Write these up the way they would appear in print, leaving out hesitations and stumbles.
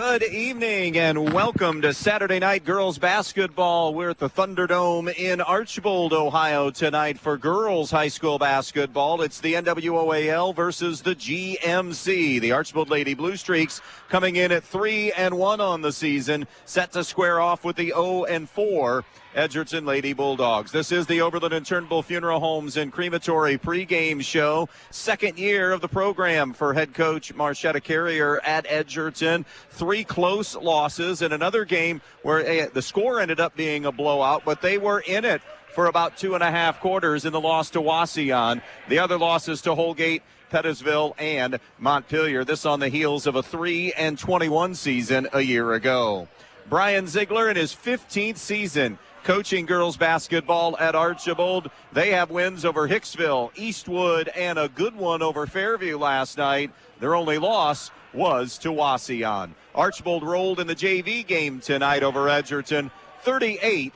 Good evening and welcome to Saturday Night Girls Basketball. We're at the Thunderdome in Archbold, Ohio tonight for girls high school basketball. It's the NWOAL versus the GMC. The Archbold Lady Blue Streaks coming in at 3-1 on the season, set to square off with the 0-4 Edgerton Lady Bulldogs. This is the Oberlin and Turnbull Funeral Homes and Crematory pregame show. Second year of the program for head coach Marchetta Carrier at Edgerton. 3 close losses in another game where the score ended up being a blowout, but they were in it for about 2.5 quarters in the loss to Wauseon. The other losses to Holgate, Pettisville, and Montpelier. This on the heels of a 3-21 season a year ago. Brian Ziegler in his 15th season coaching girls basketball at Archbold. They have wins over Hicksville, Eastwood, and a good one over Fairview last night. Their only loss was to Wauseon. Archbold rolled in the JV game tonight over Edgerton, 38-8.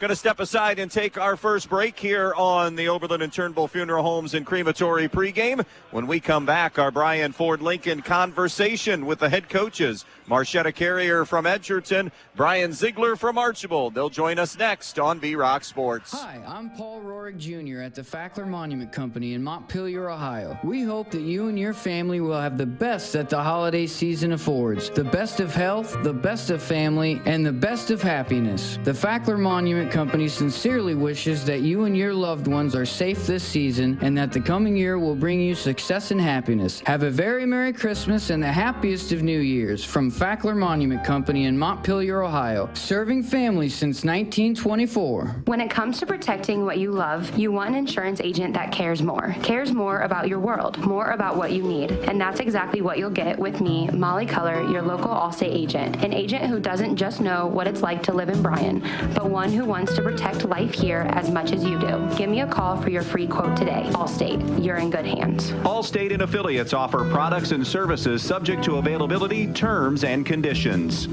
Going to step aside and take our first break here on the Oberlin and Turnbull Funeral Homes and Crematory pregame. When we come back, our Brian Ford Lincoln conversation with the head coaches, Marchetta Carrier from Edgerton, Brian Ziegler from Archbold. They'll join us next on B-Rock Sports. Hi, I'm Paul Rohrig Jr. at the Fackler Monument Company in Montpelier, Ohio. We hope that you and your family will have the best that the holiday season affords. The best of health, the best of family, and the best of happiness. The Fackler Monument Company sincerely wishes that you and your loved ones are safe this season and that the coming year will bring you success and happiness. Have a very Merry Christmas and the happiest of New Years from Fackler Monument Company in Montpelier, Ohio, serving families since 1924. When it comes to protecting what you love, you want an insurance agent that cares more about your world, more about what you need. And that's exactly what you'll get with me, Molly Culler, your local Allstate agent. An agent who doesn't just know what it's like to live in Bryan, but one who wants to protect life here as much as you do. Give me a call for your free quote today. Allstate, you're in good hands. Allstate and affiliates offer products and services subject to availability, terms, and conditions.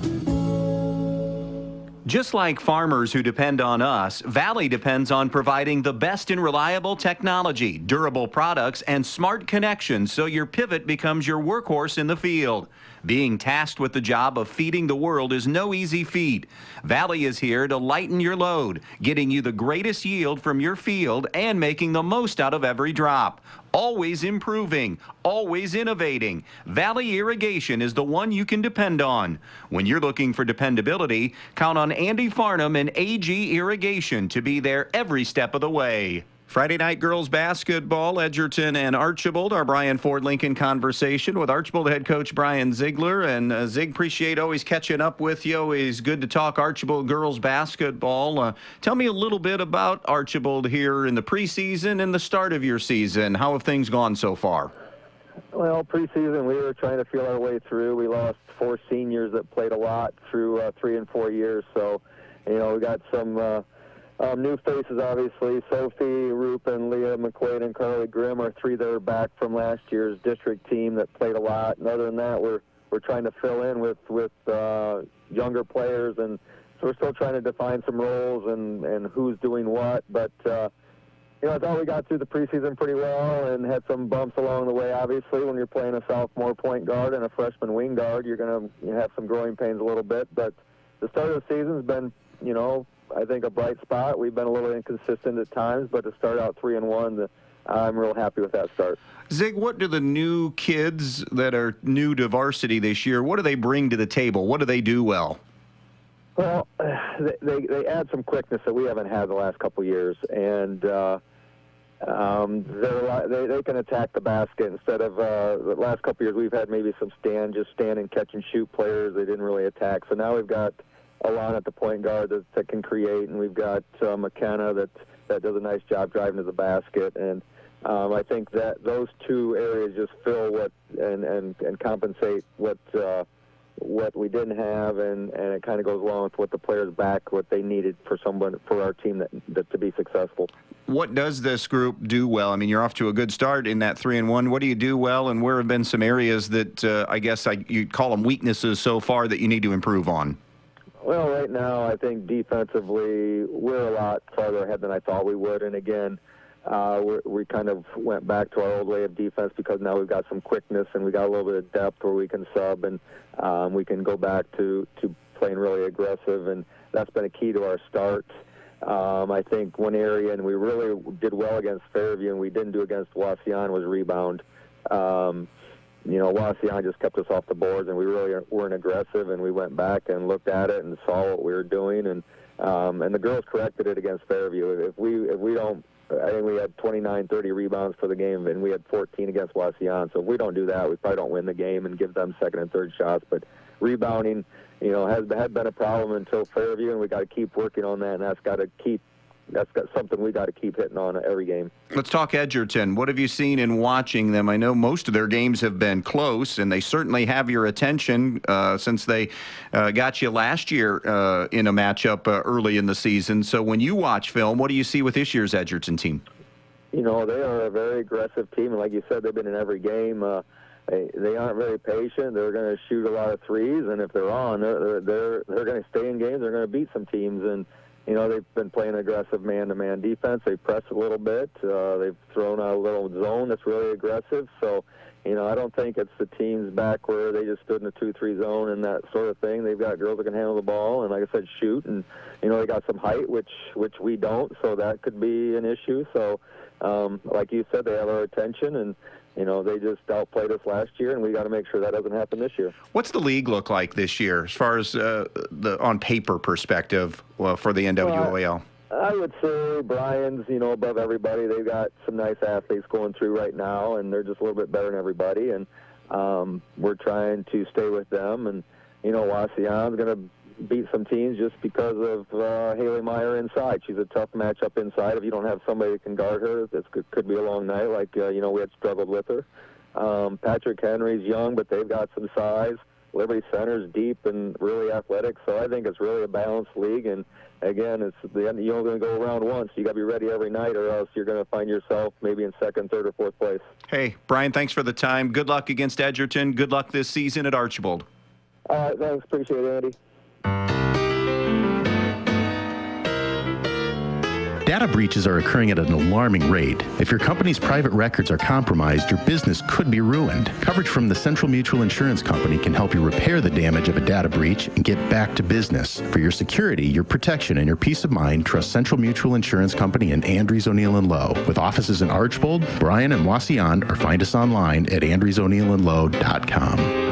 Just like farmers who depend on us, Valley depends on providing the best in reliable technology, durable products, and smart connections so your pivot becomes your workhorse in the field. Being tasked with the job of feeding the world is no easy feat. Valley is here to lighten your load, getting you the greatest yield from your field and making the most out of every drop. Always improving, always innovating. Valley Irrigation is the one you can depend on. When you're looking for dependability, count on Andy Farnham and AG Irrigation to be there every step of the way. Friday night girls basketball, Edgerton and Archbold. Our Brian Ford Lincoln conversation with Archbold head coach Brian Ziegler. And Zig, appreciate always catching up with you. Always good to talk Archbold girls basketball. Tell me a little bit about Archbold here in the preseason and the start of your season. How have things gone so far? Well, preseason we were trying to feel our way through. We lost 4 seniors that played a lot through 3 and 4 years. So, we got some new faces, obviously. Sophie, Rupen, Leah McQuaid, and Carly Grimm are 3 that are back from last year's district team that played a lot. And other than that, we're trying to fill in with younger players, and so we're still trying to define some roles and who's doing what. But I thought we got through the preseason pretty well and had some bumps along the way. Obviously, when you're playing a sophomore point guard and a freshman wing guard, you're going to have some growing pains a little bit. But the start of the season's been, I think a bright spot. We've been a little inconsistent at times, but to start out 3-1, I'm real happy with that start. Zig, what do the new kids that are new to varsity this year, what do they bring to the table? What do they do well? Well, they add some quickness that we haven't had the last couple years, and they can attack the basket instead of the last couple years we've had maybe some stand and catch and shoot players. They didn't really attack. So now we've got Alon at the point guard that can create, and we've got McKenna that does a nice job driving to the basket. And I think that those 2 areas just fill what and compensate what we didn't have, and it kind of goes along with what the players back, what they needed for our team that to be successful. What does this group do well? I mean, you're off to a good start in that 3-1. What do you do well, and where have been some areas that I guess you'd call them weaknesses so far that you need to improve on? Well, right now, I think defensively, we're a lot farther ahead than I thought we would. And again, we kind of went back to our old way of defense because now we've got some quickness and we got a little bit of depth where we can sub and we can go back to playing really aggressive, and that's been a key to our start. I think one area, and we really did well against Fairview and we didn't do against Wauseon, was rebound. Wauseon just kept us off the boards, and we really weren't aggressive, and we went back and looked at it and saw what we were doing, and the girls corrected it against Fairview. If we don't, I think we had 29, 30 rebounds for the game, and we had 14 against Wauseon. So if we don't do that, we probably don't win the game and give them second and third shots. But rebounding, had been a problem until Fairview, and we got to keep working on that, and that's got something we got to keep hitting on every game. Let's talk Edgerton. What have you seen in watching them? I know most of their games have been close, and they certainly have your attention since they got you last year in a matchup early in the season. So when you watch film, what do you see with this year's Edgerton team? They are a very aggressive team, and like you said, they've been in every game. They aren't very patient. They're going to shoot a lot of threes, and if they're on, they're going to stay in games. They're going to beat some teams, and they've been playing aggressive man-to-man defense. They press a little bit. They've thrown out a little zone that's really aggressive. So, I don't think it's the teams back where they just stood in a 2-3 zone and that sort of thing. They've got girls that can handle the ball and, like I said, shoot. And, they got some height, which we don't, so that could be an issue. So, like you said, they have our attention, and they just outplayed us last year, and we got to make sure that doesn't happen this year. What's the league look like this year as far as the on paper perspective for the NWOAL? I would say Bryan's, above everybody. They've got some nice athletes going through right now, and they're just a little bit better than everybody, and we're trying to stay with them. And, Wauseon's going to beat some teams just because of Haley Meyer inside. She's a tough matchup inside. If you don't have somebody that can guard her, it could be a long night, like, we had struggled with her. Patrick Henry's young, but they've got some size. Liberty Center's deep and really athletic, so I think it's really a balanced league. And, again, it's you're only going to go around once. You got to be ready every night, or else you're going to find yourself maybe in second, third, or fourth place. Hey, Brian, thanks for the time. Good luck against Edgerton. Good luck this season at Archbold. All right, thanks. Appreciate it, Andy. Data breaches are occurring at an alarming rate. If your company's private records are compromised, your business could be ruined. Coverage from the Central Mutual Insurance Company can help you repair the damage of a data breach and get back to business. For your security, your protection, and your peace of mind, trust Central Mutual Insurance Company in Andrews, O'Neill & Lowe. With offices in Archbold, Bryan, and Wauseon, or find us online at andrewsoneillandlowe.com.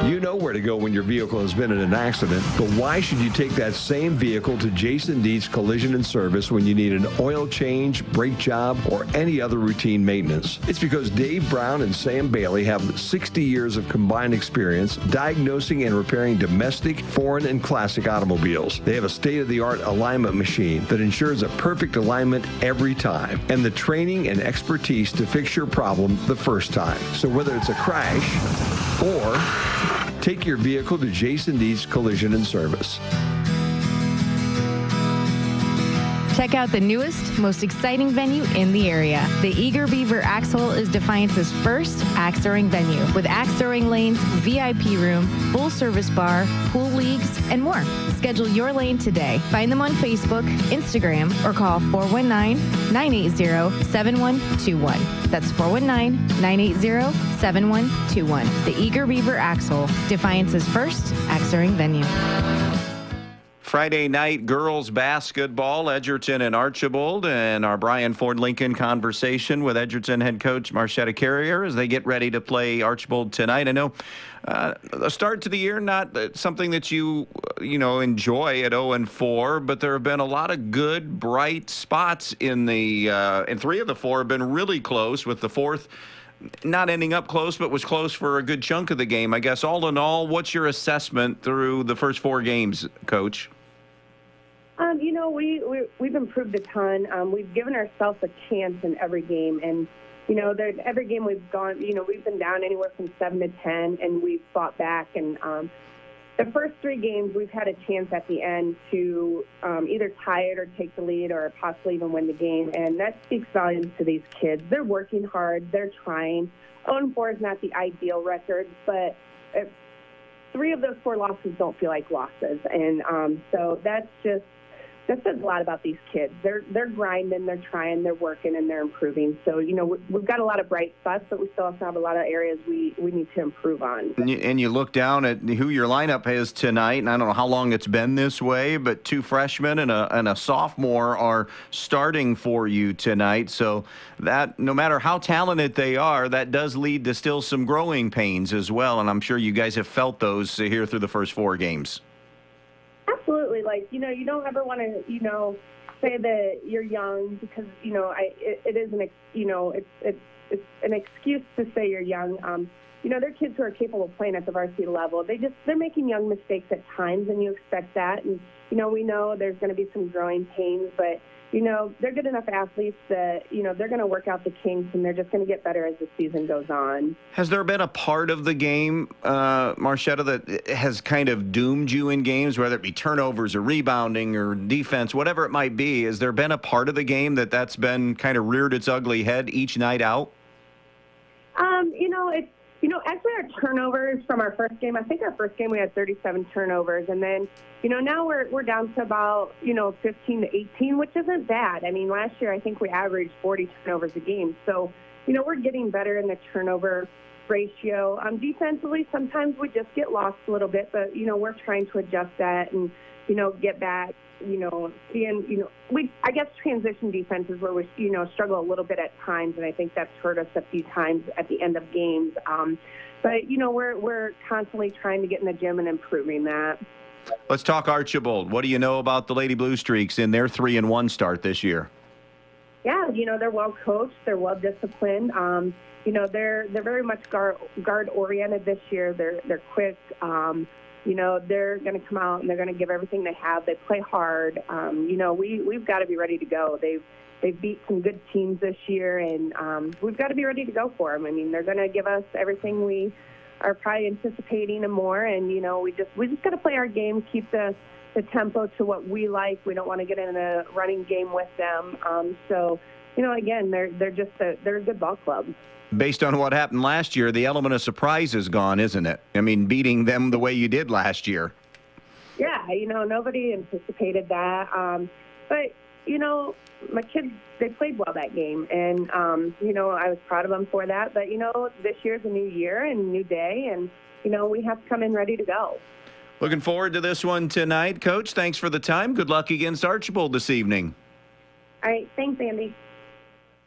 You know where to go when your vehicle has been in an accident, but why should you take that same vehicle to Jason Dietz Collision and Service when you need an oil change, brake job, or any other routine maintenance? It's because Dave Brown and Sam Bailey have 60 years of combined experience diagnosing and repairing domestic, foreign, and classic automobiles. They have a state-of-the-art alignment machine that ensures a perfect alignment every time, and the training and expertise to fix your problem the first time. So whether it's a crash or take your vehicle to Jason Dietz Collision and Service. Check out the newest, most exciting venue in the area. The Eager Beaver Axe Hole is Defiance's first axe throwing venue with axe throwing lanes, VIP room, full service bar, pool leagues, and more. Schedule your lane today. Find them on Facebook, Instagram, or call 419-980-7121. That's 419-980-7121. The Eager Beaver Axe Hole, Defiance's first axe throwing venue. Friday night girls basketball, Edgerton and Archbold, and our Brian Ford Lincoln conversation with Edgerton head coach Marchetta Carrier as they get ready to play Archbold tonight. I know the start to the year, not something that you enjoy at 0-4, but there have been a lot of good, bright spots in the and three of the four have been really close, with the fourth not ending up close, but was close for a good chunk of the game. I guess all in all, what's your assessment through the first four games, Coach? We've improved a ton. We've given ourselves a chance in every game, and every game we've gone, we've been down anywhere from 7 to 10, and we've fought back. And the first three games, we've had a chance at the end to either tie it or take the lead or possibly even win the game, and that speaks volumes to these kids. They're working hard. They're trying. 0-4 is not the ideal record, but three of those four losses don't feel like losses, and so that's just that says a lot about these kids. They're grinding, they're trying, they're working, and they're improving. So, we've got a lot of bright spots, but we still also have a lot of areas we need to improve on. And you look down at who your lineup is tonight, and I don't know how long it's been this way, but 2 freshmen and a sophomore are starting for you tonight. So that, no matter how talented they are, that does lead to still some growing pains as well, and I'm sure you guys have felt those here through the first 4 games. Absolutely. You don't ever want to, say that you're young because, it is it's an excuse to say you're young. They're kids who are capable of playing at the varsity level. They're making young mistakes at times, and you expect that. And, we know there's going to be some growing pains, but, they're good enough athletes that, they're going to work out the kinks, and they're just going to get better as the season goes on. Has there been a part of the game, Marchetta, that has kind of doomed you in games, whether it be turnovers or rebounding or defense, whatever it might be? Has there been a part of the game that's been kind of reared its ugly head each night out? Actually our turnovers from our first game, I think our first game we had 37 turnovers, and then, now we're down to about, 15 to 18, which isn't bad. I mean, last year I think we averaged 40 turnovers a game. So, we're getting better in the turnover ratio. Defensively, sometimes we just get lost a little bit, but, we're trying to adjust that and, get back. I guess transition defense is where we, struggle a little bit at times, and I think that's hurt us a few times at the end of games. But we're constantly trying to get in the gym and improving that. Let's talk Archbold. What do you know about the Lady Blue Streaks in their 3-1 start this year? Yeah, they're well coached, they're well disciplined. They're very much guard oriented this year. They're quick. They're going to come out and they're going to give everything they have. They play hard. We've got to be ready to go. They've beat some good teams this year, and we've got to be ready to go for them. I mean, they're going to give us everything we are probably anticipating and more. And we just got to play our game, keep the tempo to what we like. We don't want to get in a running game with them. Again, they're a good ball club. Based on what happened last year, the element of surprise is gone, isn't it? I mean, beating them the way you did last year. Yeah, nobody anticipated that. But, my kids, they played well that game. And, I was proud of them for that. But, this year's a new year and a new day. And, we have to come in ready to go. Looking forward to this one tonight. Coach, thanks for the time. Good luck against Archbold this evening. All right. Thanks, Andy.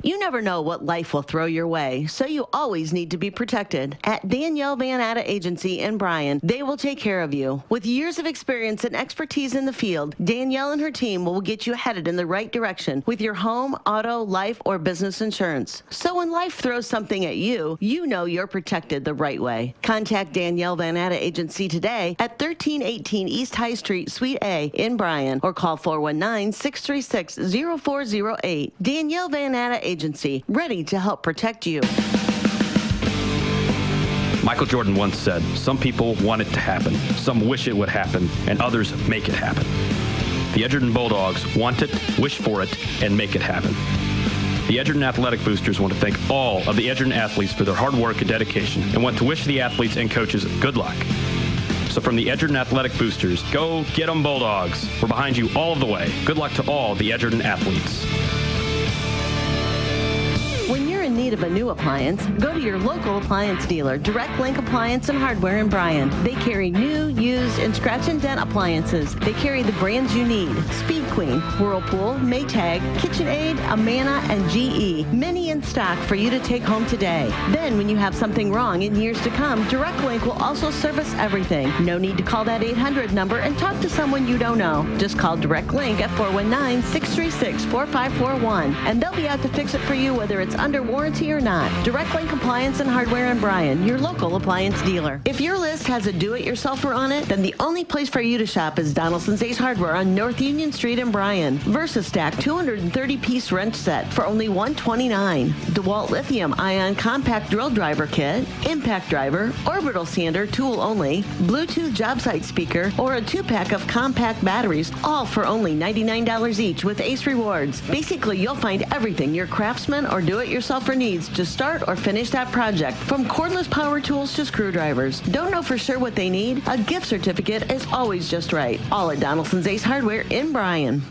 You never know what life will throw your way, so you always need to be protected. At Danielle Van Atta Agency in Bryan, they will take care of you. With years of experience and expertise in the field, Danielle and her team will get you headed in the right direction with your home, auto, life, or business insurance. So when life throws something at you, you know you're protected the right way. Contact Danielle Van Atta Agency today at 1318 East High Street, Suite A in Bryan, or call 419-636-0408. Danielle Van Atta Agency, ready to help protect you. Michael Jordan once said, some people want it to happen, some wish it would happen, and others make it happen. The Edgerton Bulldogs want it, wish for it, and make it happen. The Edgerton Athletic Boosters want to thank all of the Edgerton athletes for their hard work and dedication, and want to wish the athletes and coaches good luck. So from the Edgerton Athletic Boosters, go get 'em Bulldogs. We're behind you all of the way. Good luck to all the Edgerton athletes. When you're in need of a new appliance, go to your local appliance dealer, Direct Link Appliance and Hardware in Bryan. They carry new, used, and scratch and dent appliances. They carry the brands you need: Speed Queen, Whirlpool, Maytag, KitchenAid, Amana, and GE. Many in stock for you to take home today. Then when you have something wrong in years to come, Direct Link will also service everything. No need to call that 800 number and talk to someone you don't know. Just call Direct Link at 419-636-4541, and they'll be out to fix it for you whether it's under warranty or not. Direct Link Appliance and Hardware in Bryan, your local appliance dealer. If your list has a do-it-yourselfer on it, then the only place for you to shop is Donaldson's Ace Hardware on North Union Street in Bryan. VersaStack 230-piece wrench set for only $129. DeWalt Lithium-Ion Compact Drill Driver Kit, Impact Driver, Orbital Sander tool only, Bluetooth job site speaker, or a 2-pack of compact batteries, all for only $99 each with Ace Rewards. Basically, you'll find everything your craftsman or do-it-yourselfer needs to start or finish that project, from cordless power tools to screwdrivers. Don't know for sure what they need? A gift certificate is always just right. All at Donaldson's Ace Hardware in Bryan.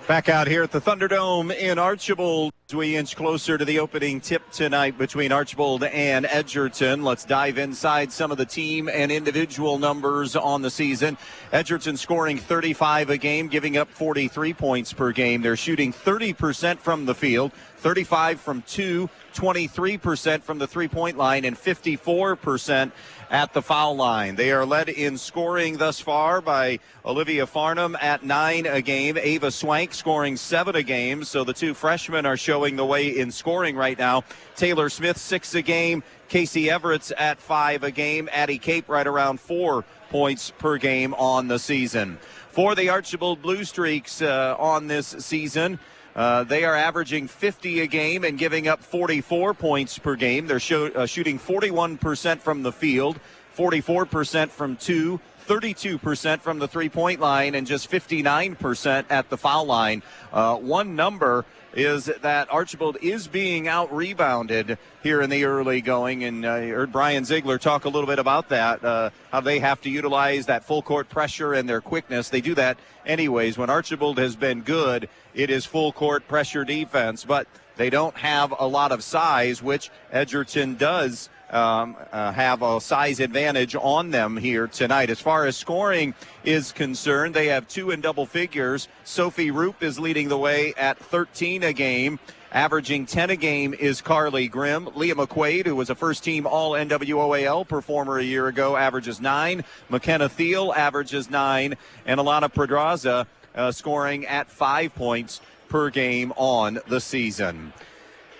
Back out here at the Thunderdome in Archbold, as we inch closer to the opening tip tonight between Archbold and Edgerton. Let's dive inside some of the team and individual numbers on the season. Edgerton scoring 35 a game, giving up 43 points per game. They're shooting 30% from the field, 35 from 2, 23% from the three-point line, and 54% at the foul line. They are led in scoring thus far by Olivia Farnham at 9 a game, Ava Swank scoring 7 a game, so the two freshmen are showing the way in scoring right now. Taylor Smith 6 a game, Casey Everett's at 5 a game, Addie Cape right around 4 points per game on the season. For the Archbold Blue Streaks on this season, they are averaging 50 a game and giving up 44 points per game. They're shooting 41% from the field, 44% from 2, 32% from the three-point line, and just 59% at the foul line. One number is that Archbold is being out-rebounded here in the early going, and you heard Brian Ziegler talk a little bit about that, how they have to utilize that full-court pressure and their quickness. They do that anyways. When Archbold has been good, it is full-court pressure defense, but they don't have a lot of size, which Edgerton does have a size advantage on them here tonight. As far as scoring is concerned, they have 2 in double figures. Sophie Roop is leading the way at 13 a game. Averaging 10 a game is Carly Grimm. Leah McQuaid, who was a first-team All-NWOAL performer a year ago, averages 9. McKenna Thiel averages 9. And Alana Pedraza scoring at 5 points per game on the season.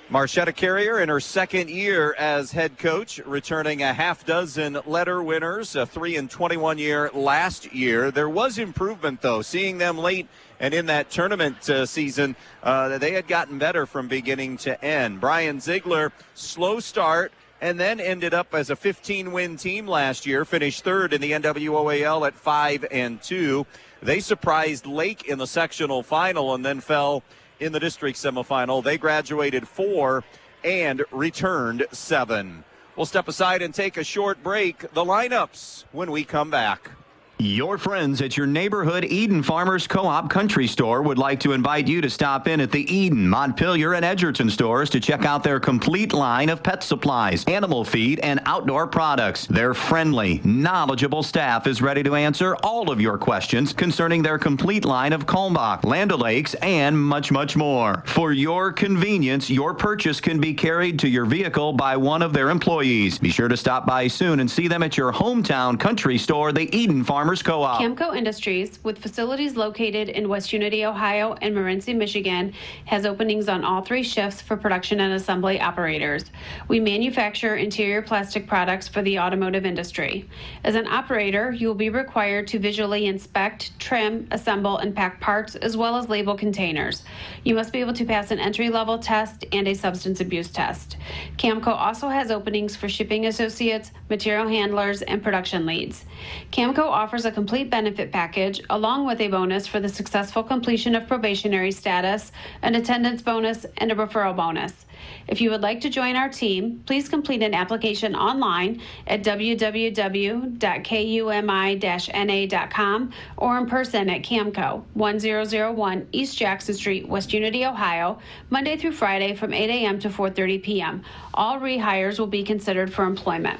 Marchetta Carrier in her second year as head coach, returning a half dozen letter winners, a 3-21 year last year. There was improvement, though, seeing them late and in that tournament season. They had gotten better from beginning to end. Brian Ziegler, slow start, and then ended up as a 15-win team last year, finished third in the NWOAL at 5-2. They surprised Lake in the sectional final and then fell in the district semifinal. They graduated 4 and returned 7. We'll step aside and take a short break. The lineups when we come back. Your friends at your neighborhood Eden Farmers Co-op Country Store would like to invite you to stop in at the Eden, Montpelier, and Edgerton stores to check out their complete line of pet supplies, animal feed, and outdoor products. Their friendly, knowledgeable staff is ready to answer all of your questions concerning their complete line of Kalmbach, Land O'Lakes, and much, much more. For your convenience, your purchase can be carried to your vehicle by one of their employees. Be sure to stop by soon and see them at your hometown country store, the Eden Farmers Co-op. Camco Industries, with facilities located in West Unity, Ohio and Morenci, Michigan, has openings on all 3 shifts for production and assembly operators. We manufacture interior plastic products for the automotive industry. As an operator, you will be required to visually inspect, trim, assemble, and pack parts as well as label containers. You must be able to pass an entry-level test and a substance abuse test. Camco also has openings for shipping associates, material handlers, and production leads. Camco offers a complete benefit package along with a bonus for the successful completion of probationary status, an attendance bonus, and a referral bonus. If you would like to join our team, please complete an application online at www.kumi-na.com or in person at Camco, 1001 East Jackson Street, West Unity, Ohio, Monday through Friday from 8 a.m. to 4:30 p.m. All rehires will be considered for employment.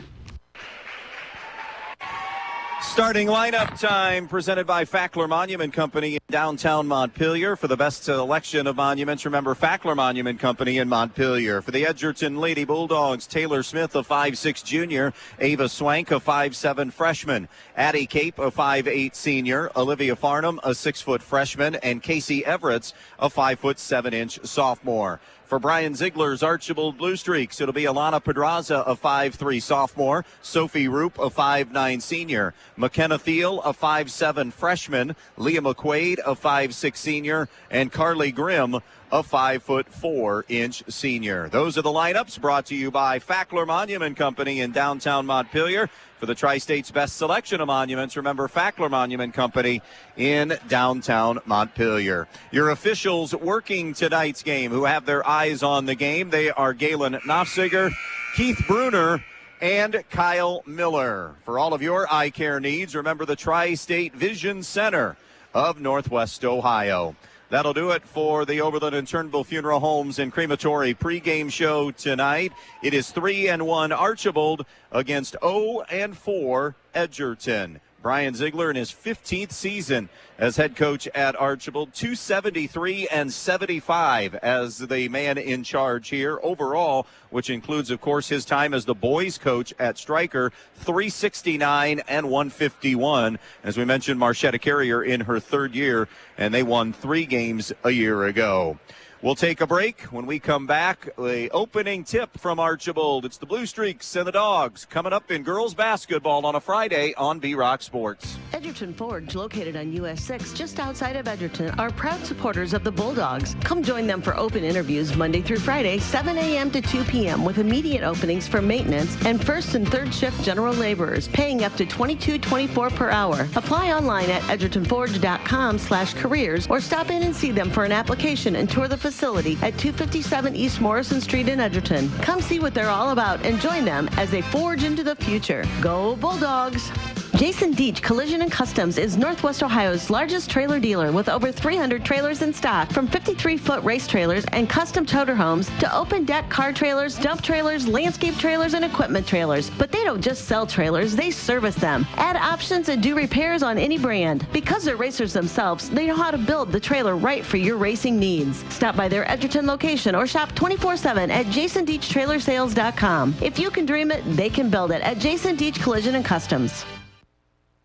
Starting lineup time presented by Fackler Monument Company in downtown Montpelier. For the best selection of monuments, remember Fackler Monument Company in Montpelier. For the Edgerton Lady Bulldogs, Taylor Smith, a 5'6 junior, Ava Swank, a 5'7 freshman, Addie Cape, a 5'8 senior, Olivia Farnham, a 6-foot freshman, and Casey Everett's, a 5'7" sophomore. For Brian Ziegler's Archbold Blue Streaks, it'll be Alana Pedraza, a 5'3 sophomore, Sophie Roop, a 5'9 senior, McKenna Thiel, a 5'7 freshman, Leah McQuaid, a 5'6 senior, and Carly Grimm, a 5'4" senior. Those are the lineups brought to you by Fackler Monument Company in downtown Montpelier. For the Tri-State's best selection of monuments, remember Fackler Monument Company in downtown Montpelier. Your officials working tonight's game who have their eyes on the game, they are Galen Knopfsiger, Keith Bruner, and Kyle Miller. For all of your eye care needs, remember the Tri-State Vision Center of Northwest Ohio. That'll do it for the Overland and Turnbull Funeral Homes and Crematory pregame show tonight. It is 3-1 Archbold against 0-4 Edgerton. Brian Ziegler in his 15th season as head coach at Archbold, 273-75 as the man in charge here overall, which includes, of course, his time as the boys coach at Stryker, 369-151. As we mentioned, Marchetta Carrier in her third year, and they won 3 games a year ago. We'll take a break. When we come back, the opening tip from Archbold. It's the Blue Streaks and the Dogs coming up in girls basketball on a Friday on B-Rock Sports. Edgerton Forge, located on US 6, just outside of Edgerton, are proud supporters of the Bulldogs. Come join them for open interviews Monday through Friday, 7 a.m. to 2 p.m. with immediate openings for maintenance and first and third shift general laborers, paying up to $22.24 per hour. Apply online at edgertonforge.com/careers or stop in and see them for an application and tour the facility at 257 East Morrison Street in Edgerton. Come see what they're all about and join them as they forge into the future. Go Bulldogs! Jason Deach Collision and Customs is Northwest Ohio's largest trailer dealer with over 300 trailers in stock, from 53-foot race trailers and custom toter homes to open deck car trailers, dump trailers, landscape trailers, and equipment trailers. But they don't just sell trailers, they service them, add options, and do repairs on any brand. Because they're racers themselves, they know how to build the trailer right for your racing needs. Stop by their Edgerton location or shop 24/7 at jasondeachtrailersales.com. If you can dream it, they can build it at Jason Deach Collision and Customs.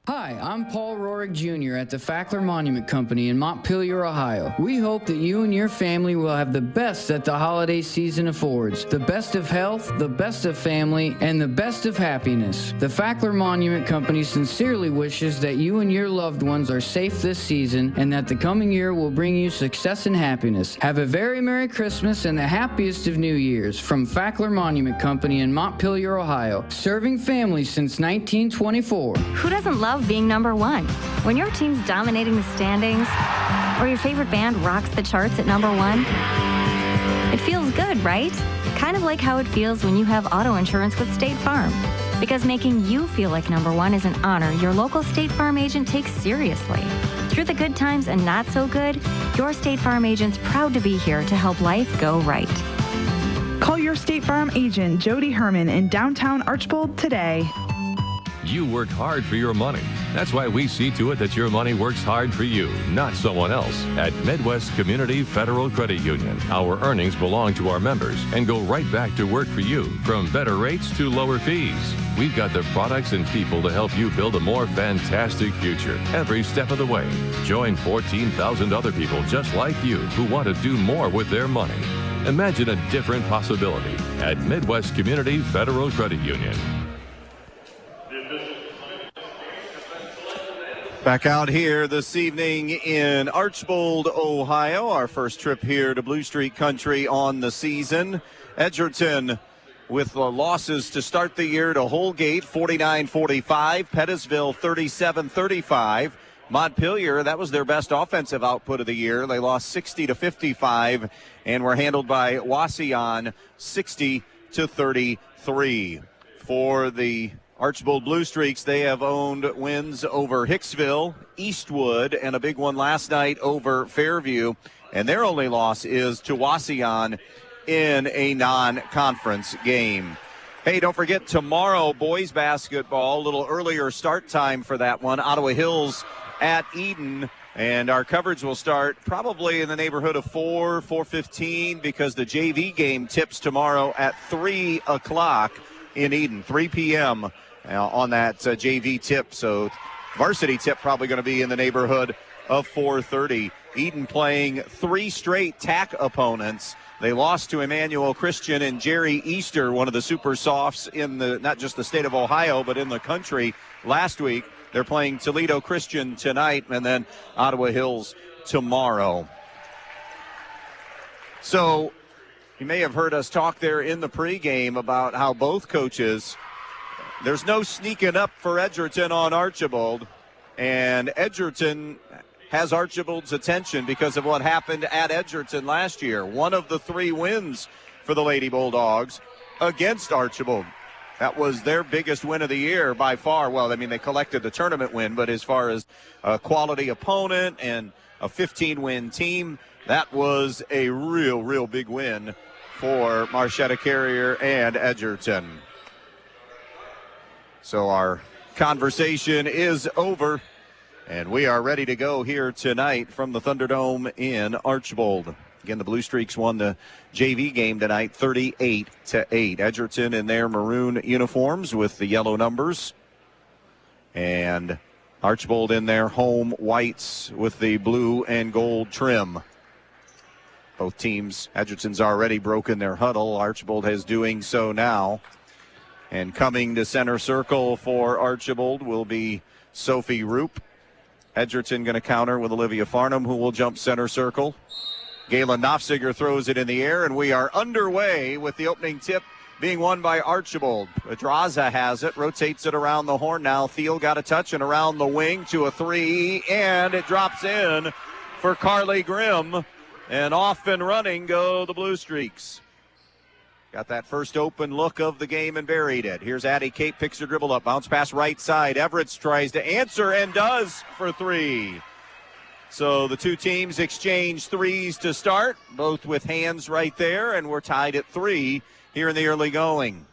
Hi, I'm Paul Rohrig Jr. at the Fackler Monument Company in Montpelier, Ohio. We hope that you and your family will have the best that the holiday season affords. The best of health, the best of family, and the best of happiness. The Fackler Monument Company sincerely wishes that you and your loved ones are safe this season and that the coming year will bring you success and happiness. Have a very Merry Christmas and the happiest of New Years from Fackler Monument Company in Montpelier, Ohio. Serving families since 1924. Who doesn't love being number one? When your team's dominating the standings, or your favorite band rocks the charts at number one, it feels good, right? Kind of like how it feels when you have auto insurance with State Farm. Because making you feel like number one is an honor your local State Farm agent takes seriously. Through the good times and not so good, your State Farm agent's proud to be here to help life go right. Call your State Farm agent, Jody Herman, in downtown Archbold today. You work hard for your money. That's why we see to it that your money works hard for you, not someone else. At Midwest Community Federal Credit Union, our earnings belong to our members and go right back to work for you, from better rates to lower fees. We've got the products and people to help you build a more fantastic future every step of the way. Join 14,000 other people just like you who want to do more with their money. Imagine a different possibility at Midwest Community Federal Credit Union. Back out here this evening in Archbold, Ohio. Our first trip here to Blue Streak Country on the season. Edgerton with losses to start the year to Holgate, 49-45. Pettisville, 37-35. Montpelier, that was their best offensive output of the year. They lost 60-55 and were handled by Wauseon, 60-33. For the Archbold Blue Streaks, they have owned wins over Hicksville, Eastwood, and a big one last night over Fairview. And their only loss is to Wauseon in a non-conference game. Hey, don't forget tomorrow, boys basketball, a little earlier start time for that one. Ottawa Hills at Eden. And our coverage will start probably in the neighborhood of 4:15 because the JV game tips tomorrow at 3 o'clock in Eden, 3 p.m. On that JV tip. So varsity tip probably going to be in the neighborhood of 4:30. Eden playing 3 straight TAC opponents. They lost to Emmanuel Christian and Jerry Easter, one of the super softs in the not just the state of Ohio, but in the country last week. They're playing Toledo Christian tonight and then Ottawa Hills tomorrow. So you may have heard us talk there in the pregame about how both coaches, there's no sneaking up for Edgerton on Archbold, and Edgerton has Archbold's attention because of what happened at Edgerton last year. One of the 3 wins for the Lady Bulldogs against Archbold. That was their biggest win of the year by far. Well, I mean, they collected the tournament win, but as far as a quality opponent and a 15-win team. That was a real big win for Marchetta Carrier and Edgerton. So our conversation is over, and we are ready to go here tonight from the Thunderdome in Archbold. Again, the Blue Streaks won the JV game tonight 38-8. Edgerton in their maroon uniforms with the yellow numbers, and Archbold in their home whites with the blue and gold trim. Both teams, Edgerton's already broken their huddle. Archbold is doing so now. And coming to center circle for Archbold will be Sophie Roop. Edgerton going to counter with Olivia Farnham, who will jump center circle. Galen Knopfziger throws it in the air, and we are underway with the opening tip being won by Archbold. Pedraza has it, rotates it around the horn now. Thiel got a touch and around the wing to a three, and it drops in for Carly Grimm. And off and running go the Blue Streaks. Got that first open look of the game and buried it. Here's Addie Cape, picks her dribble up, bounce pass right side. Everett tries to answer and does for three. So the two teams exchange threes to start, both with hands right there, and we're tied at 3 here in the early going.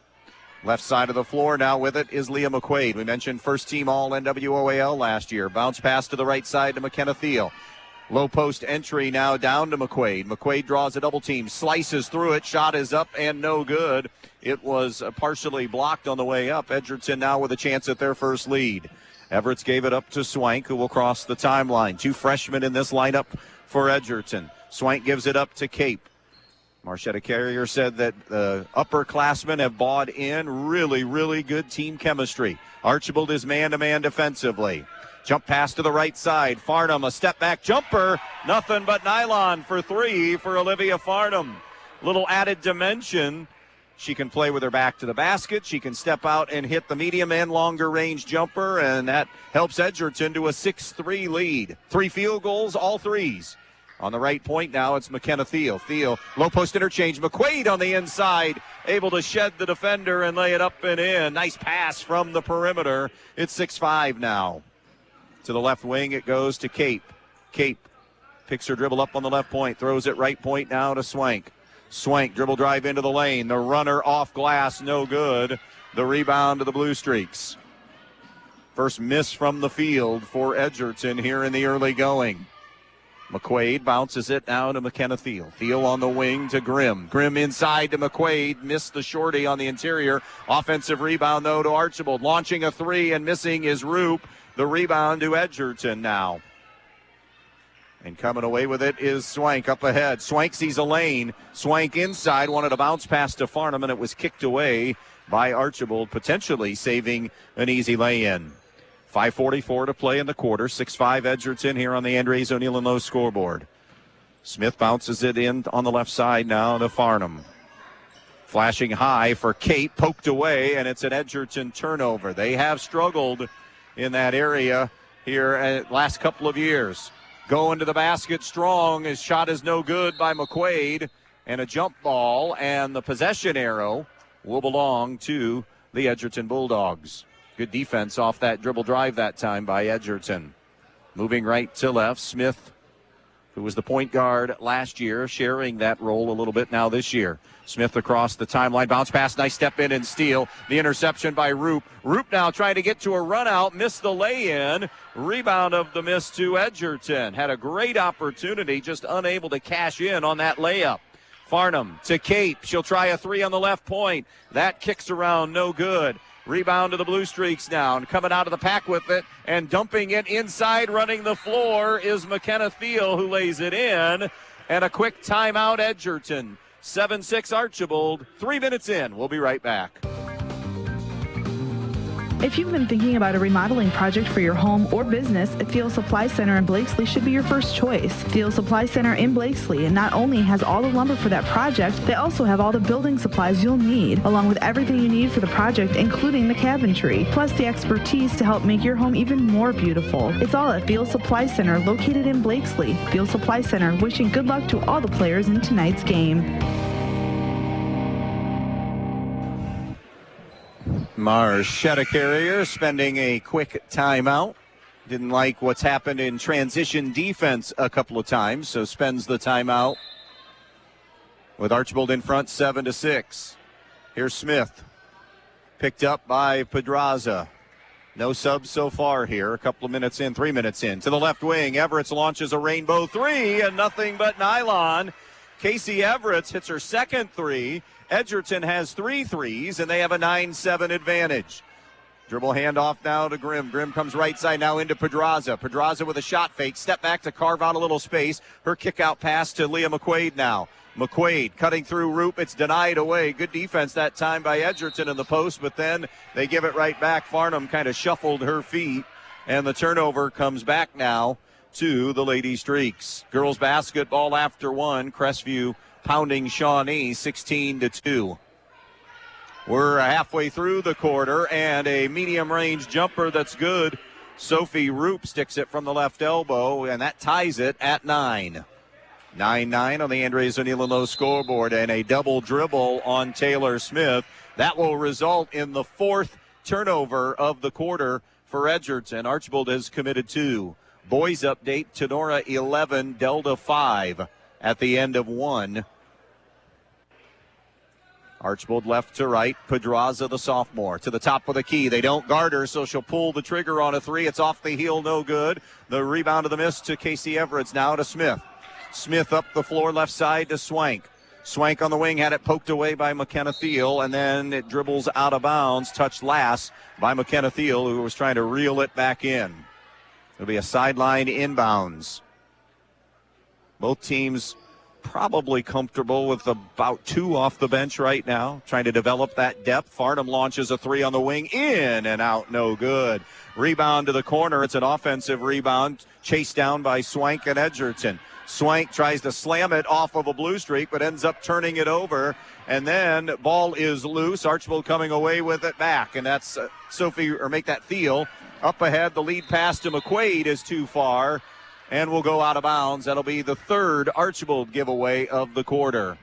Left side of the floor now with it is Leah McQuaid. We mentioned first team all NWOAL last year. Bounce pass to the right side to McKenna Thiel. Low post entry now down to McQuaid. McQuaid draws a double team, slices through it. Shot is up and no good. It was partially blocked on the way up. Edgerton now with a chance at their first lead. Everett gave it up to Swank, who will cross the timeline. 2 freshmen in this lineup for Edgerton. Swank gives it up to Cape. Marchetta Carrier said that the upperclassmen have bought in. Really good team chemistry. Archbold is man-to-man defensively. Jump pass to the right side. Farnham, a step-back jumper. Nothing but nylon for 3 for Olivia Farnham. Little added dimension. She can play with her back to the basket. She can step out and hit the medium and longer range jumper, and that helps Edgerton to a 6-3 lead. 3 field goals, all threes. On the right point now, it's McKenna Thiel. Thiel, low post interchange. McQuaid on the inside, able to shed the defender and lay it up and in. Nice pass from the perimeter. It's 6-5 now. To the left wing, it goes to Cape. Cape picks her dribble up on the left point, throws it right point now to Swank. Swank, dribble drive into the lane. The runner off glass, no good. The rebound to the Blue Streaks. First miss from the field for Edgerton here in the early going. McQuaid bounces it now to McKenna Thiel. Thiel on the wing to Grimm. Grimm inside to McQuaid. Missed the shorty on the interior. Offensive rebound, though, to Archbold. Launching a 3 and missing is Roop. The rebound to Edgerton now. And coming away with it is Swank up ahead. Swank sees a lane. Swank inside, wanted a bounce pass to Farnham, and it was kicked away by Archbold, potentially saving an easy lay-in. 5:44 to play in the quarter. 6-5 Edgerton here on the Andres O'Neill and Lowe scoreboard. Smith bounces it in on the left side now to Farnham. Flashing high for Kate, poked away, and it's an Edgerton turnover. They have struggled in that area here last couple of years. Going to the basket strong. His shot is no good by McQuaid, and a jump ball, and the possession arrow will belong to the Edgerton Bulldogs. Good defense off that dribble drive that time by Edgerton. Moving right to left, Smith, who was the point guard last year, sharing that role a little bit now this year. Smith across the timeline, bounce pass, nice step in and steal. The interception by Roop. Roop now trying to get to a run out, missed the lay-in. Rebound of the miss to Edgerton. Had a great opportunity, just unable to cash in on that layup. Farnham to Cape. She'll try a 3 on the left point. That kicks around, no good. Rebound to the Blue Streaks now, and coming out of the pack with it and dumping it inside, running the floor is McKenna Thiel, who lays it in. And a quick timeout, Edgerton. 7-6 Archbold. 3 minutes in. We'll be right back. If you've been thinking about a remodeling project for your home or business, Thiel Supply Center in Blakesley should be your first choice. Thiel Supply Center in Blakesley, and not only has all the lumber for that project, they also have all the building supplies you'll need, along with everything you need for the project, including the cabinetry, plus the expertise to help make your home even more beautiful. It's all at Thiel Supply Center, located in Blakesley. Thiel Supply Center, wishing good luck to all the players in tonight's game. Marchetta Carrier spending a quick timeout. Didn't like what's happened in transition defense a couple of times, so spends the timeout with Archbold in front 7-6. Here's Smith. Picked up by Pedraza. No subs so far here. A couple of minutes in, 3 minutes in. To the left wing, Everett launches a rainbow three and nothing but nylon. Casey Everett hits her second three. Edgerton has 3 threes, and they have a 9-7 advantage. Dribble handoff now to Grimm. Grimm comes right side now into Pedraza. Pedraza with a shot fake. Step back to carve out a little space. Her kick out pass to Leah McQuaid now. McQuaid cutting through Roop. It's denied away. Good defense that time by Edgerton in the post, but then they give it right back. Farnham kind of shuffled her feet, and the turnover comes back now to the Lady Streaks. Girls basketball after one. Crestview pounding Shawnee 16-2. We're halfway through the quarter, and a medium-range jumper that's good. Sophie Roop sticks it from the left elbow, and that ties it at 9. 9-9 on the Andres O'Neill Low scoreboard, and a double dribble on Taylor Smith. That will result in the 4th turnover of the quarter for Edgerton. Archbold has committed 2. Boys update, Tenora 11, Delta 5 at the end of 1. Archbold left to right. Pedraza, the sophomore, to the top with a key. They don't guard her, so she'll pull the trigger on a three. It's off the heel, no good. The rebound of the miss to Casey Everett. Now to Smith. Smith up the floor, left side to Swank. Swank on the wing had it poked away by McKenna Thiel, and then it dribbles out of bounds, touched last by McKenna Thiel, who was trying to reel it back in. It'll be a sideline inbounds. Both teams probably comfortable with about 2 off the bench right now, trying to develop that depth. Farnham launches a 3 on the wing, in and out, no good. Rebound to the corner. It's an offensive rebound, chased down by Swank and Edgerton. Swank tries to slam it off of a blue streak, but ends up turning it over, and then ball is loose. Archbold coming away with it back, and that's make that Thiel. Up ahead, the lead pass to McQuaid is too far, and will go out of bounds. That'll be the 3rd Archbold giveaway of the quarter.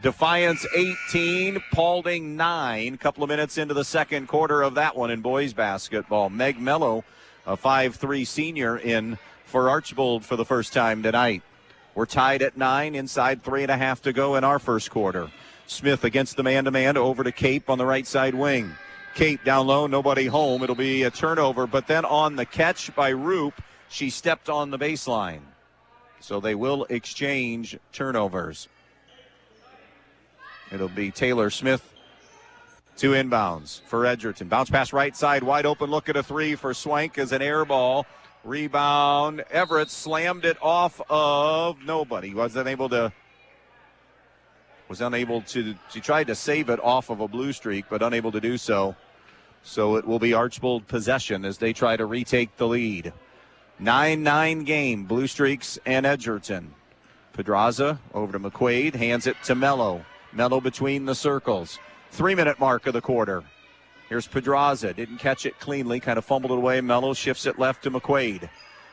Defiance 18, Paulding 9. Couple of minutes into the second quarter of that one in boys basketball. Meg Mello, a 5'3 senior, in for Archbold for the first time tonight. We're tied at 9, inside 3.5 to go in our first quarter. Smith against the man-to-man, over to Cape on the right side wing. Cape down low, nobody home. It'll be a turnover, but then on the catch by Roop, she stepped on the baseline. So they will exchange turnovers. It'll be Taylor Smith to inbounds for Edgerton. Bounce pass right side, wide open look at a 3 for Swank as an air ball. Rebound, Everett slammed it off of nobody. Was unable to, she tried to save it off of a blue streak, but unable to do so. So it will be Archbold possession as they try to retake the lead. 9-9 game, Blue Streaks and Edgerton. Pedraza over to McQuaid, hands it to Mello. Mello between the circles. 3-minute mark of the quarter. Here's Pedraza, didn't catch it cleanly, kind of fumbled it away. Mello shifts it left to McQuaid.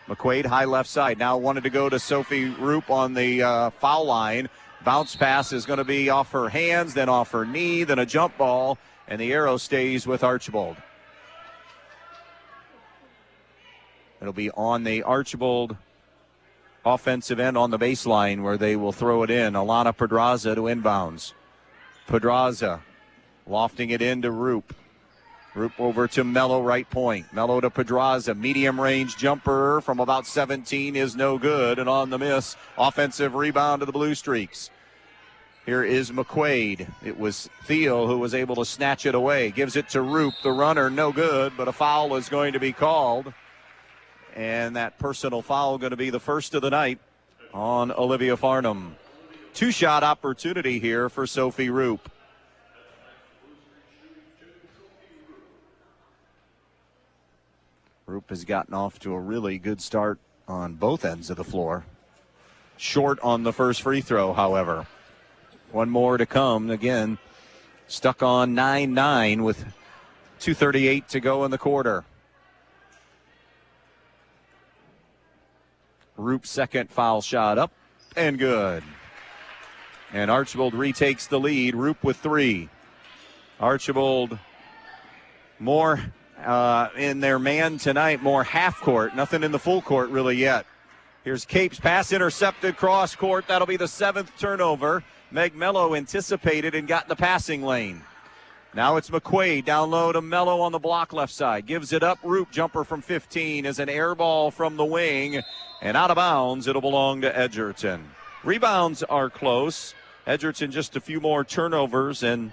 McQuaid high left side, now wanted to go to Sophie Roop on the foul line. Bounce pass is going to be off her hands, then off her knee, then a jump ball, and the arrow stays with Archbold. It'll be on the Archbold offensive end on the baseline where they will throw it in. Alana Pedraza to inbounds. Pedraza lofting it into Roop. Roop over to Mello, right point. Mello to Pedraza. Medium range jumper from about 17 is no good. And on the miss, offensive rebound to the Blue Streaks. Here is McQuaid. It was Thiel who was able to snatch it away. Gives it to Roop, the runner, no good, but a foul is going to be called. And that personal foul going to be the first of the night on Olivia Farnham. 2-shot opportunity here for Sophie Roop. Roop has gotten off to a really good start on both ends of the floor. Short on the first free throw, however. One more to come. Again, stuck on 9-9 with 2:38 to go in the quarter. Roop's second foul shot up and good. And Archbold retakes the lead. Roop with 3. Archbold more, in their man tonight, more half court, nothing in the full court really yet. Here's Cape's pass intercepted cross court. That'll be the 7th turnover. Meg Mello anticipated and got in the passing lane. Now it's McQuaid down low to Mello on the block left side. Gives it up. Roop jumper from 15 is an air ball from the wing. And out of bounds, it'll belong to Edgerton. Rebounds are close. Edgerton just a few more turnovers and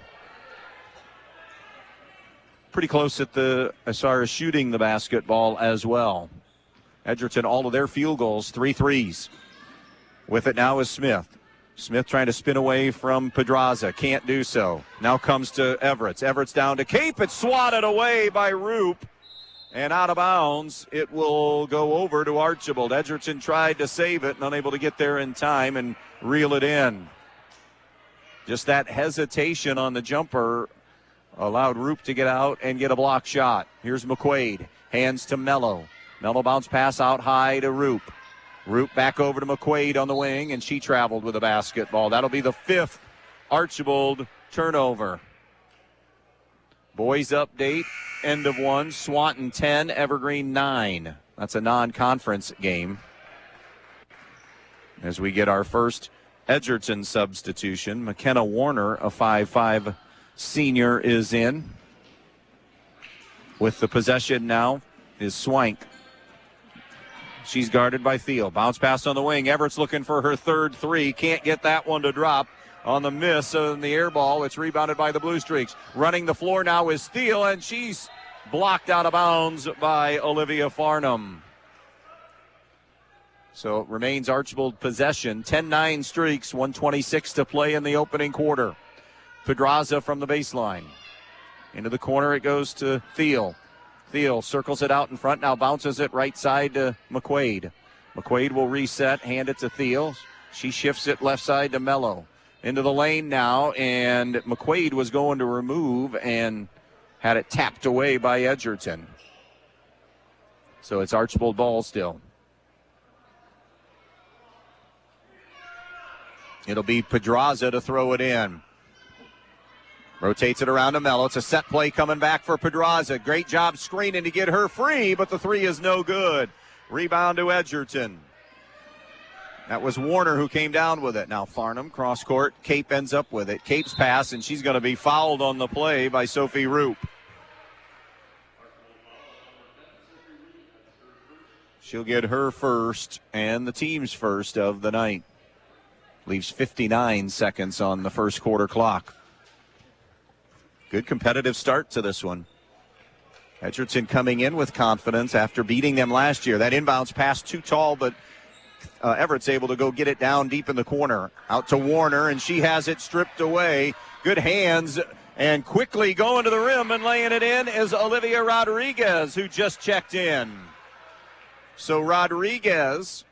pretty close as far as shooting the basketball as well. Edgerton, all of their field goals, 3 threes. With it now is Smith. Smith trying to spin away from Pedraza. Can't do so. Now comes to Everett. Everett's down to Cape. It's swatted away by Roop. And out of bounds, it will go over to Archbold. Edgerton tried to save it and unable to get there in time and reel it in. Just that hesitation on the jumper allowed Roop to get out and get a block shot. Here's McQuaid. Hands to Mello. Mello bounce pass out high to Roop. Roop back over to McQuaid on the wing, and she traveled with a basketball. That'll be the 5th Archbold turnover. Boys update, end of 1. Swanton 10, Evergreen 9. That's a non-conference game. As we get our first Edgerton substitution, McKenna Warner, a 5'5" senior, is in. With the possession now is Swank. She's guarded by Thiel. Bounce pass on the wing. Everett's looking for her 3rd three. Can't get that one to drop on the miss on the air ball. It's rebounded by the Blue Streaks. Running the floor now is Thiel, and she's blocked out of bounds by Olivia Farnham. So it remains Archbold possession. 10-9 streaks, 1:26 to play in the opening quarter. Pedraza from the baseline. Into the corner it goes to Thiel. Thiel circles it out in front, now bounces it right side to McQuaid. McQuaid will reset, hand it to Thiel. She shifts it left side to Mello. Into the lane now, and McQuaid was going to remove and had it tapped away by Edgerton. So it's Archbold ball still. It'll be Pedraza to throw it in. Rotates it around to Mello. It's a set play coming back for Pedraza. Great job screening to get her free, but the 3 is no good. Rebound to Edgerton. That was Warner who came down with it. Now Farnham, cross court. Cape ends up with it. Cape's pass, and she's going to be fouled on the play by Sophie Roop. She'll get her first and the team's first of the night. Leaves 59 seconds on the first quarter clock. Good competitive start to this one. Edgerton coming in with confidence after beating them last year. That inbounds pass too tall, but Everett's able to go get it down deep in the corner. Out to Warner, and she has it stripped away. Good hands, and quickly going to the rim and laying it in is Olivia Rodriguez, who just checked in. So Rodriguez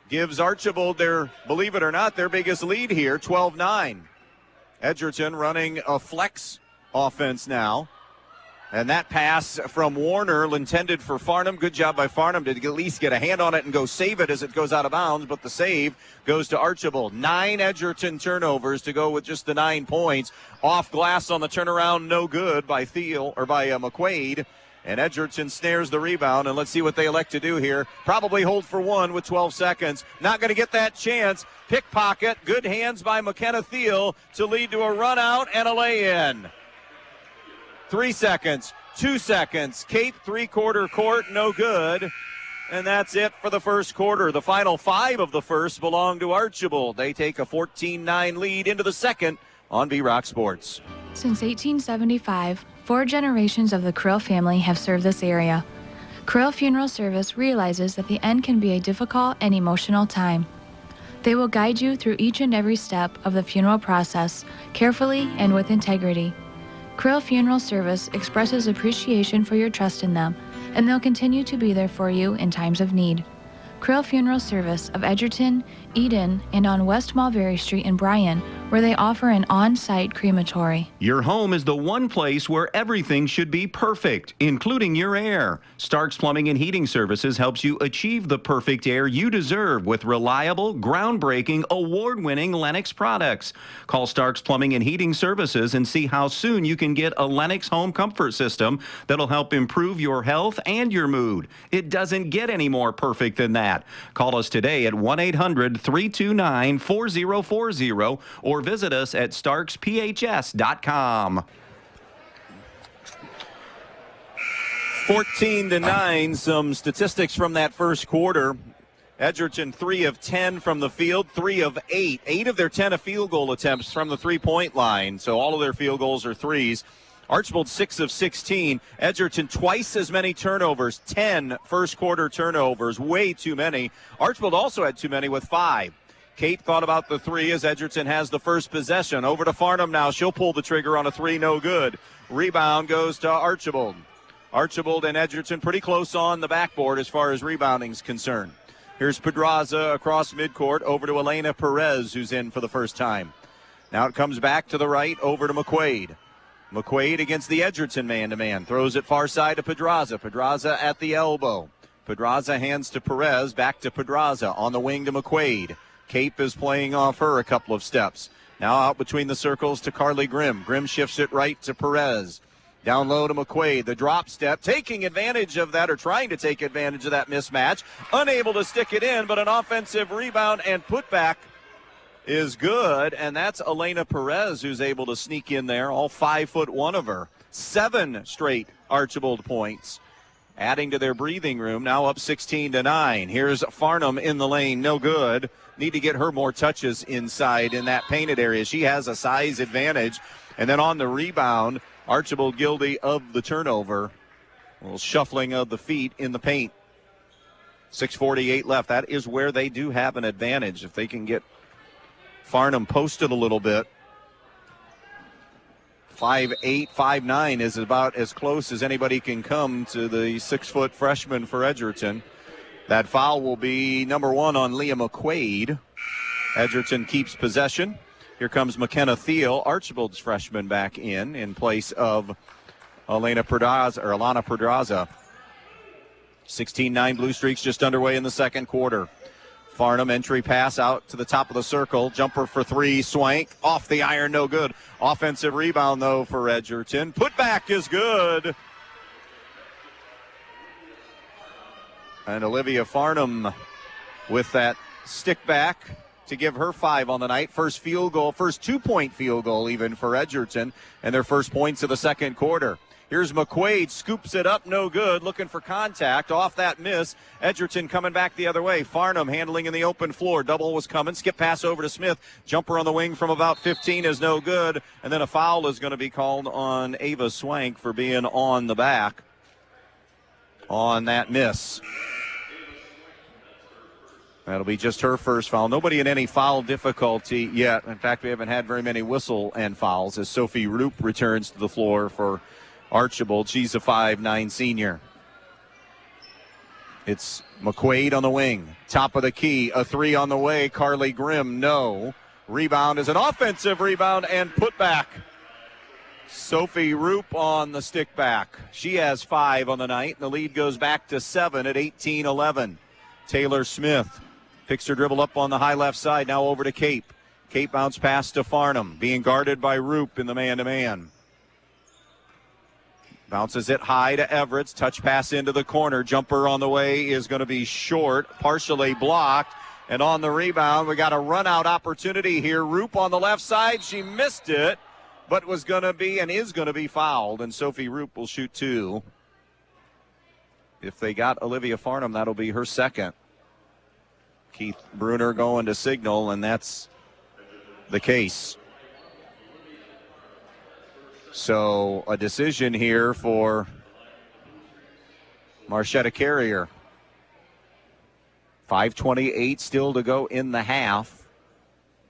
gives Archbold their, believe it or not, their biggest lead here, 12-9. Edgerton running a flex offense now. And that pass from Warner intended for Farnham. Good job by Farnham to at least get a hand on it and go save it as it goes out of bounds. But the save goes to Archbold. 9 Edgerton turnovers to go with just the 9 points. Off glass on the turnaround, no good by Thiel or by McQuaid. And Edgerton snares the rebound. And let's see what they elect to do here. Probably hold for one with 12 seconds. Not going to get that chance. Pickpocket. Good hands by McKenna Thiel to lead to a run out and a lay-in. 3 seconds, 2 seconds. Cape three-quarter court, no good. And that's it for the first quarter. The final 5 of the first belong to Archbold. They take a 14-9 lead into the second on V-Rock Sports. Since 1875, 4 generations of the Krill family have served this area. Krill Funeral Service realizes that the end can be a difficult and emotional time. They will guide you through each and every step of the funeral process, carefully and with integrity. Krill Funeral Service expresses appreciation for your trust in them, and they'll continue to be there for you in times of need. Krill Funeral Service of Edgerton Eden, and on West Mulberry Street in Bryan, where they offer an on-site crematory. Your home is the one place where everything should be perfect, including your air. Stark's Plumbing and Heating Services helps you achieve the perfect air you deserve with reliable, groundbreaking, award-winning Lennox products. Call Stark's Plumbing and Heating Services and see how soon you can get a Lennox home comfort system that'll help improve your health and your mood. It doesn't get any more perfect than that. Call us today at 1-800-329-4040 or visit us at starksphs.com. 14-9, some statistics from that first quarter. Edgerton 3 of 10 from the field, 3 of 8. 8 of their 10 field goal attempts from the three-point line, so all of their field goals are threes. Archbold 6 of 16. Edgerton twice as many turnovers, 10 first quarter turnovers, way too many. Archbold also had too many with 5. Kate thought about the 3 as Edgerton has the first possession. Over to Farnham now. She'll pull the trigger on a 3, no good. Rebound goes to Archbold. Archbold and Edgerton pretty close on the backboard as far as rebounding is concerned. Here's Pedraza across midcourt over to Elena Perez, who's in for the first time. Now it comes back to the right over to McQuaid. McQuaid against the Edgerton man-to-man. Throws it far side to Pedraza. Pedraza at the elbow. Pedraza hands to Perez. Back to Pedraza. On the wing to McQuaid. Cape is playing off her a couple of steps. Now out between the circles to Carly Grimm. Grimm shifts it right to Perez. Down low to McQuaid. The drop step, taking advantage of that, or trying to take advantage of that mismatch. Unable to stick it in, but an offensive rebound and putback is good. And that's Elena Perez who's able to sneak in there, all 5'1" of her. 7 straight Archbold points, adding to their breathing room. Now up 16-9. Here's Farnham in the lane, no good. Need to get her more touches inside in that painted area. She has a size advantage. And then on the rebound, Archbold guilty of the turnover. A little shuffling of the feet in the paint. 6:48 left. That is where they do have an advantage. If they can get Farnham posted a little bit. 5'8", 5'9" is about as close as anybody can come to the 6-foot freshman for Edgerton. That foul will be number 1 on Leah McQuaid. Edgerton keeps possession. Here comes McKenna Thiel, Archbold's freshman, back in place of Elena Pedraza. 16-9 Blue Streaks just underway in the second quarter. Farnham entry pass out to the top of the circle. Jumper for 3, Swank. Off the iron, no good. Offensive rebound, though, for Edgerton. Putback is good. And Olivia Farnham with that stick back to give her 5 on the night. First field goal, first 2-point field goal even for Edgerton, and their first points of the second quarter. Here's McQuaid, scoops it up, no good, looking for contact. Off that miss, Edgerton coming back the other way. Farnham handling in the open floor. Double was coming, skip pass over to Smith. Jumper on the wing from about 15 is no good, and then a foul is going to be called on Ava Swank for being on the back on that miss. That'll be just her first foul. Nobody in any foul difficulty yet. In fact, we haven't had very many whistle and fouls as Sophie Roop returns to the floor for Archbold. She's a 5'9" senior. It's McQuaid on the wing. Top of the key. A 3 on the way. Carly Grimm, no. Rebound is an offensive rebound and put back. Sophie Roop on the stick back. She has 5 on the night. The lead goes back to 7 at 18-11. Taylor Smith picks her dribble up on the high left side. Now over to Cape. Cape bounce pass to Farnham. Being guarded by Roop in the man-to-man. Bounces it high to Everett. Touch pass into the corner. Jumper on the way is going to be short. Partially blocked. And on the rebound, we got a run-out opportunity here. Roop on the left side. She missed it, but was going to be and is going to be fouled. And Sophie Roop will shoot 2. If they got Olivia Farnham, that'll be her second. Keith Bruner going to signal, and that's the case. So a decision here for Marchetta Carrier. 5:28 still to go in the half.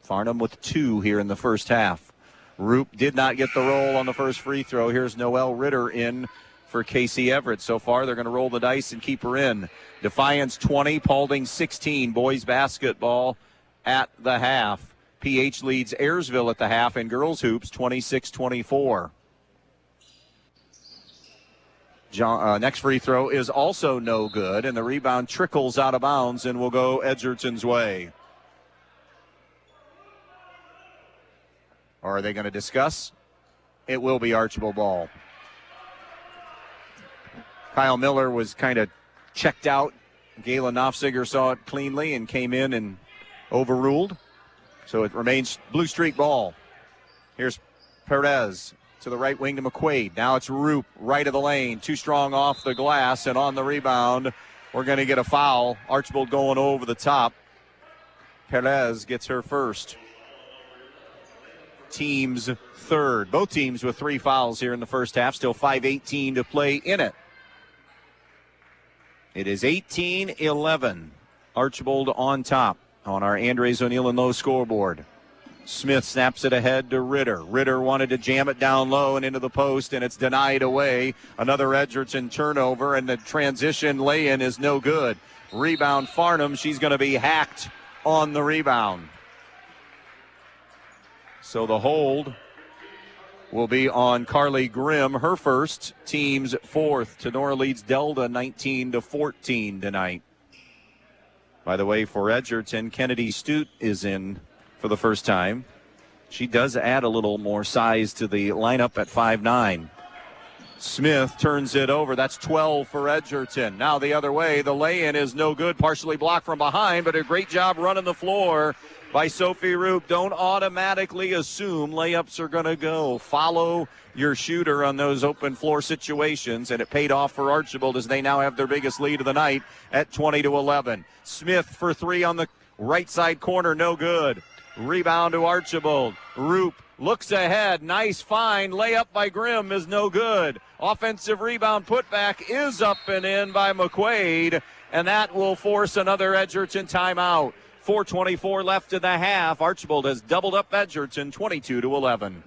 Farnham with 2 here in the first half. Roop did not get the roll on the first free throw. Here's Noelle Ritter in for Casey Everett. So far, they're going to roll the dice and keep her in. Defiance 20, Paulding 16. Boys basketball at the half. PH leads Ayersville at the half in girls hoops 26-24. Next free throw is also no good, and the rebound trickles out of bounds and will go Edgerton's way. Or are they going to discuss? It will be Archbold ball. Kyle Miller was kind of checked out. Galen Nofziger saw it cleanly and came in and overruled. So it remains Blue Streak ball. Here's Perez to the right wing to McQuaid. Now it's Roop, right of the lane. Too strong off the glass, and on the rebound, we're going to get a foul. Archbold going over the top. Perez gets her first. Team's third. Both teams with 3 fouls here in the first half. Still 5:18 to play in it. It is 18-11. Archbold on top on our Andres O'Neill and Low scoreboard. Smith snaps it ahead to Ritter. Ritter wanted to jam it down low and into the post, and it's denied away. Another Edgerton turnover, and the transition lay-in is no good. Rebound Farnham. She's going to be hacked on the rebound. So the hold will be on Carly Grimm, her first, team's fourth. Tenora leads Delta 19-14 tonight. By the way, for Edgerton, Kennedy Stute is in for the first time. She does add a little more size to the lineup at 5'9". Smith turns it over. That's 12 for Edgerton. Now the other way. The lay-in is no good. Partially blocked from behind, but a great job running the floor by Sophie Roop. Don't automatically assume layups are going to go. Follow your shooter on those open floor situations, and it paid off for Archbold as they now have their biggest lead of the night at 20-11. Smith for 3 on the right side corner, no good. Rebound to Archbold. Roop looks ahead. Nice find. Layup by Grimm is no good. Offensive rebound putback is up and in by McQuaid, and that will force another Edgerton timeout. 4:24 left in the half. Archbold has doubled up Edgerton 22-11.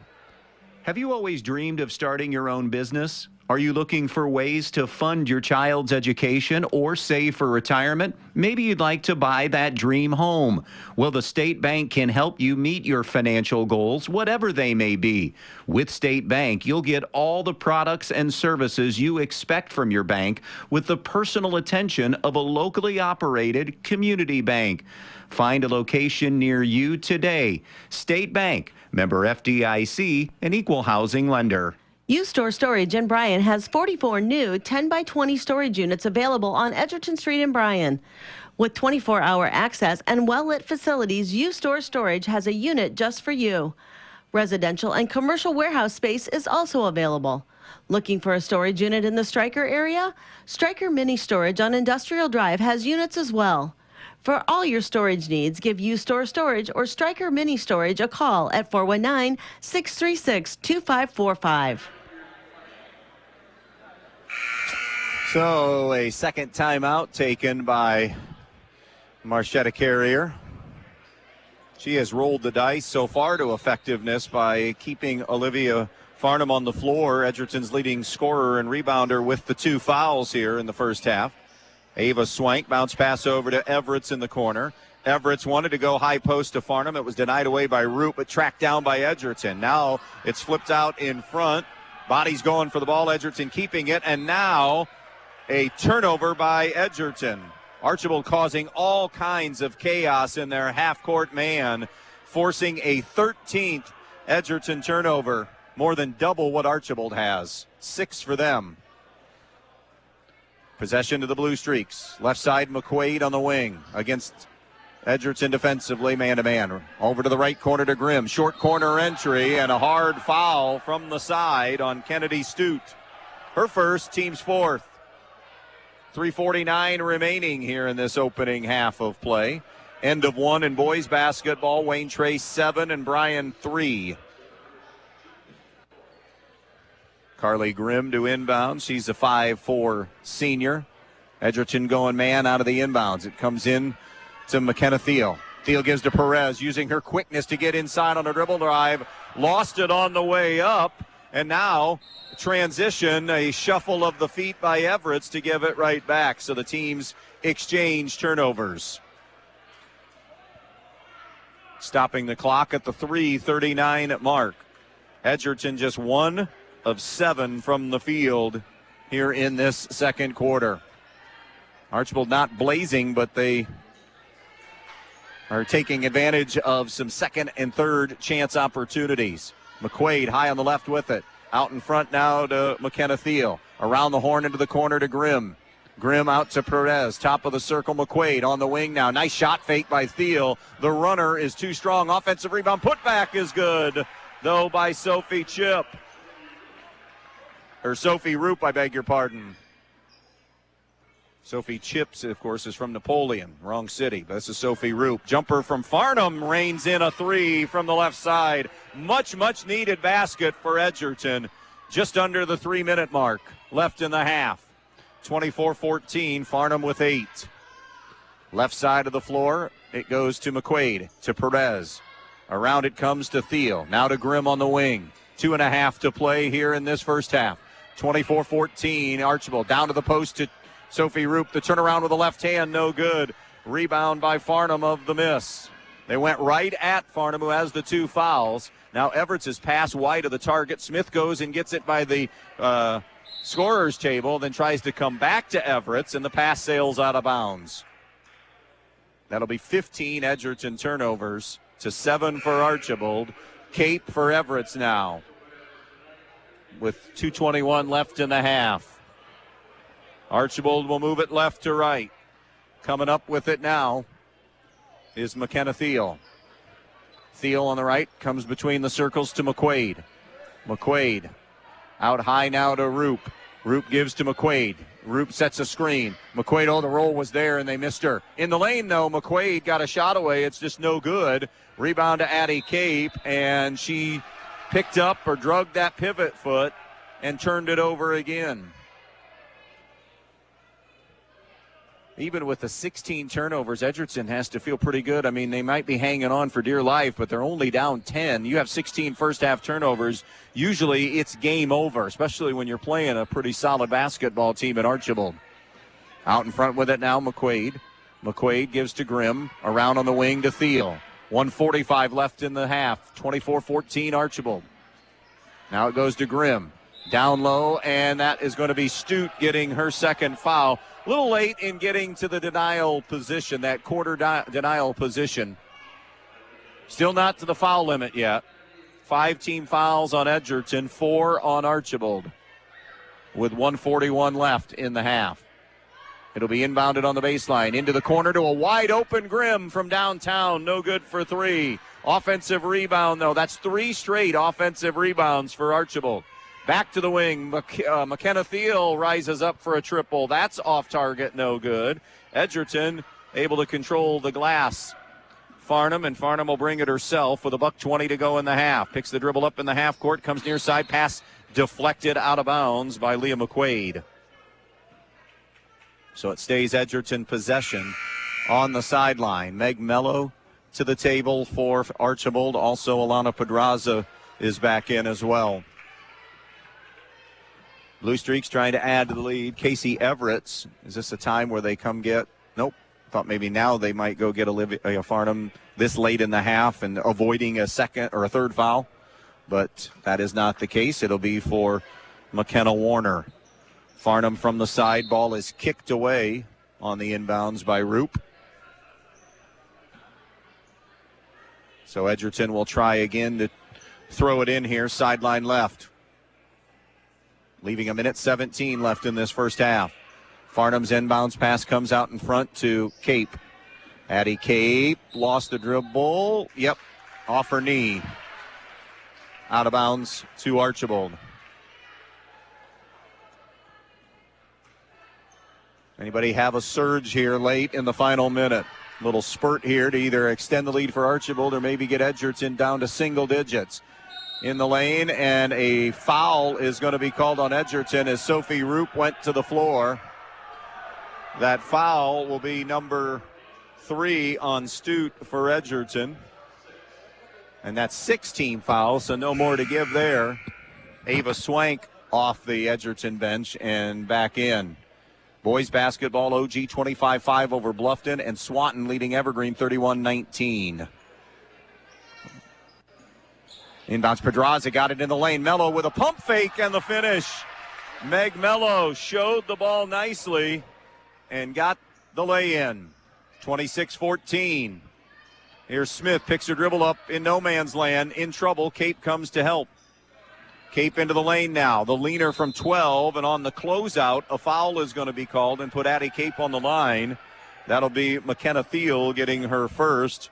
Have you always dreamed of starting your own business? Are you looking for ways to fund your child's education or save for retirement? Maybe you'd like to buy that dream home. Well, the State Bank can help you meet your financial goals, whatever they may be. With State Bank, you'll get all the products and services you expect from your bank with the personal attention of a locally operated community bank. Find a location near you today. State Bank, member FDIC, an equal housing lender. U-Store Storage in Bryan has 44 new 10x20 storage units available on Edgerton Street in Bryan. With 24-hour access and well-lit facilities, U-Store Storage has a unit just for you. Residential and commercial warehouse space is also available. Looking for a storage unit in the Stryker area? Stryker Mini Storage on Industrial Drive has units as well. For all your storage needs, give U-Store Storage or Stryker Mini Storage a call at 419-636-2545. So a second timeout taken by Marchetta Carrier. She has rolled the dice so far to effectiveness by keeping Olivia Farnham on the floor, Edgerton's leading scorer and rebounder, with the 2 fouls here in the first half. Ava Swank, bounce pass over to Everett in the corner. Everett wanted to go high post to Farnham. It was denied away by Root, but tracked down by Edgerton. Now it's flipped out in front. Body's going for the ball. Edgerton keeping it, and now a turnover by Edgerton. Archbold causing all kinds of chaos in their half-court man, forcing a 13th Edgerton turnover, more than double what Archbold has. 6 for them. Possession to the Blue Streaks. Left side, McQuaid on the wing against Edgerton defensively, man-to-man. Over to the right corner to Grimm. Short corner entry and a hard foul from the side on Kennedy Stute. Her first, team's fourth. 3:49 remaining here in this opening half of play. End of 1 in boys basketball. Wayne Trace 7 and Bryan 3. Carly Grimm to inbound. She's a 5'4" senior. Edgerton going man out of the inbounds. It comes in to McKenna Thiel. Thiel gives to Perez, using her quickness to get inside on a dribble drive. Lost it on the way up. And now transition, a shuffle of the feet by Everett to give it right back. So the teams exchange turnovers. stopping the clock at the 3:39 mark. Edgerton just 1 of 7 from the field here in this second quarter. Archbold not blazing, but they are taking advantage of some second and third chance opportunities. McQuaid high on the left with it. Out in front now to McKenna Thiel. Around the horn into the corner to Grimm. Grimm out to Perez. Top of the circle, McQuaid on the wing now. Nice shot fake by Thiel. The runner is too strong. Offensive rebound. Putback is good, though, by Sophie Chip. Or Sophie Roop, I beg your pardon. Sophie Chips, of course, is from Napoleon. Wrong city. But this is Sophie Roop. Jumper from Farnham reigns in a 3 from the left side. Much needed basket for Edgerton. Just under the 3-minute mark left in the half. 24-14, Farnham with 8. Left side of the floor, it goes to McQuaid, to Perez. Around it comes to Thiel. Now to Grimm on the wing. 2.5 to play here in this first half. 24-14, Archbold down to the post to Sophie Roop. The turnaround with the left hand, no good. Rebound by Farnham of the miss. They went right at Farnham, who has the 2 fouls. Now Everett's pass wide of the target. Smith goes and gets it by the scorer's table, then tries to come back to Everett's, and the pass sails out of bounds. That'll be 15 Edgerton turnovers to 7 for Archbold. Cape for Everett's now with 2:21 left in the half. Archbold will move it left to right. Coming up with it now is McKenna Thiel. Thiel on the right comes between the circles to McQuaid. McQuaid out high now to Roop. Roop gives to McQuaid. Roop sets a screen. McQuaid, the roll was there and they missed her. In the lane though, McQuaid got a shot away. It's just no good. Rebound to Addie Cape, and she picked up or drugged that pivot foot and turned it over again. Even with the 16 turnovers, Edgerton has to feel pretty good. I mean, they might be hanging on for dear life, but they're only down 10. You have 16 first-half turnovers. Usually it's game over, especially when you're playing a pretty solid basketball team at Archbold. Out in front with it now, McQuaid. McQuaid gives to Grimm. Around on the wing to Thiel. 1:45 left in the half. 24-14 Archbold. Now it goes to Grimm. Down low, and that is going to be Stute getting her second foul. A little late in getting to the denial position, that quarter denial position. Still not to the foul limit yet. 5 team fouls on Edgerton, 4 on Archbold, with 1:41 left in the half. It'll be inbounded on the baseline. Into the corner to a wide open Grimm from downtown. No good for 3. Offensive rebound, though. That's 3 straight offensive rebounds for Archbold. Back to the wing. McKenna Thiel rises up for a triple. That's off target, no good. Edgerton able to control the glass. Farnham will bring it herself with $1:20 to go in the half. Picks the dribble up in the half court, comes near side, pass deflected out of bounds by Leah McQuaid. So it stays Edgerton possession on the sideline. Meg Mello to the table for Archbold. Also Alana Pedraza is back in as well. Blue Streaks trying to add to the lead. Casey Everett's. Is this a time where they come get? Nope. Thought maybe now they might go get Olivia Farnham this late in the half and avoiding a second or a third foul. But that is not the case. It'll be for McKenna Warner. Farnham from the side. Ball is kicked away on the inbounds by Roop. So Edgerton will try again to throw it in here. Sideline left. Leaving 1:17 left in this first half. Farnham's inbounds pass comes out in front to Cape. Addie Cape lost the dribble. Yep, off her knee. Out of bounds to Archbold. Anybody have a surge here late in the final minute? Little spurt here to either extend the lead for Archbold or maybe get Edgerton down to single digits. In the lane, and a foul is going to be called on Edgerton as Sophie Roop went to the floor. That foul will be number 3 on Stute for Edgerton. And that's 16 fouls, so no more to give there. Ava Swank off the Edgerton bench and back in. Boys basketball, OG 25-5 over Bluffton, and Swanton leading Evergreen 31-19. Inbounds Pedraza got it in the lane. Mello with a pump fake and the finish. Meg Mello showed the ball nicely and got the lay-in. 26-14. Here's Smith, picks her dribble up in no man's land. In trouble, Cape comes to help. Cape into the lane now. The leaner from 12, and on the closeout, a foul is going to be called and put Addie Cape on the line. That'll be McKenna Thiel getting her first,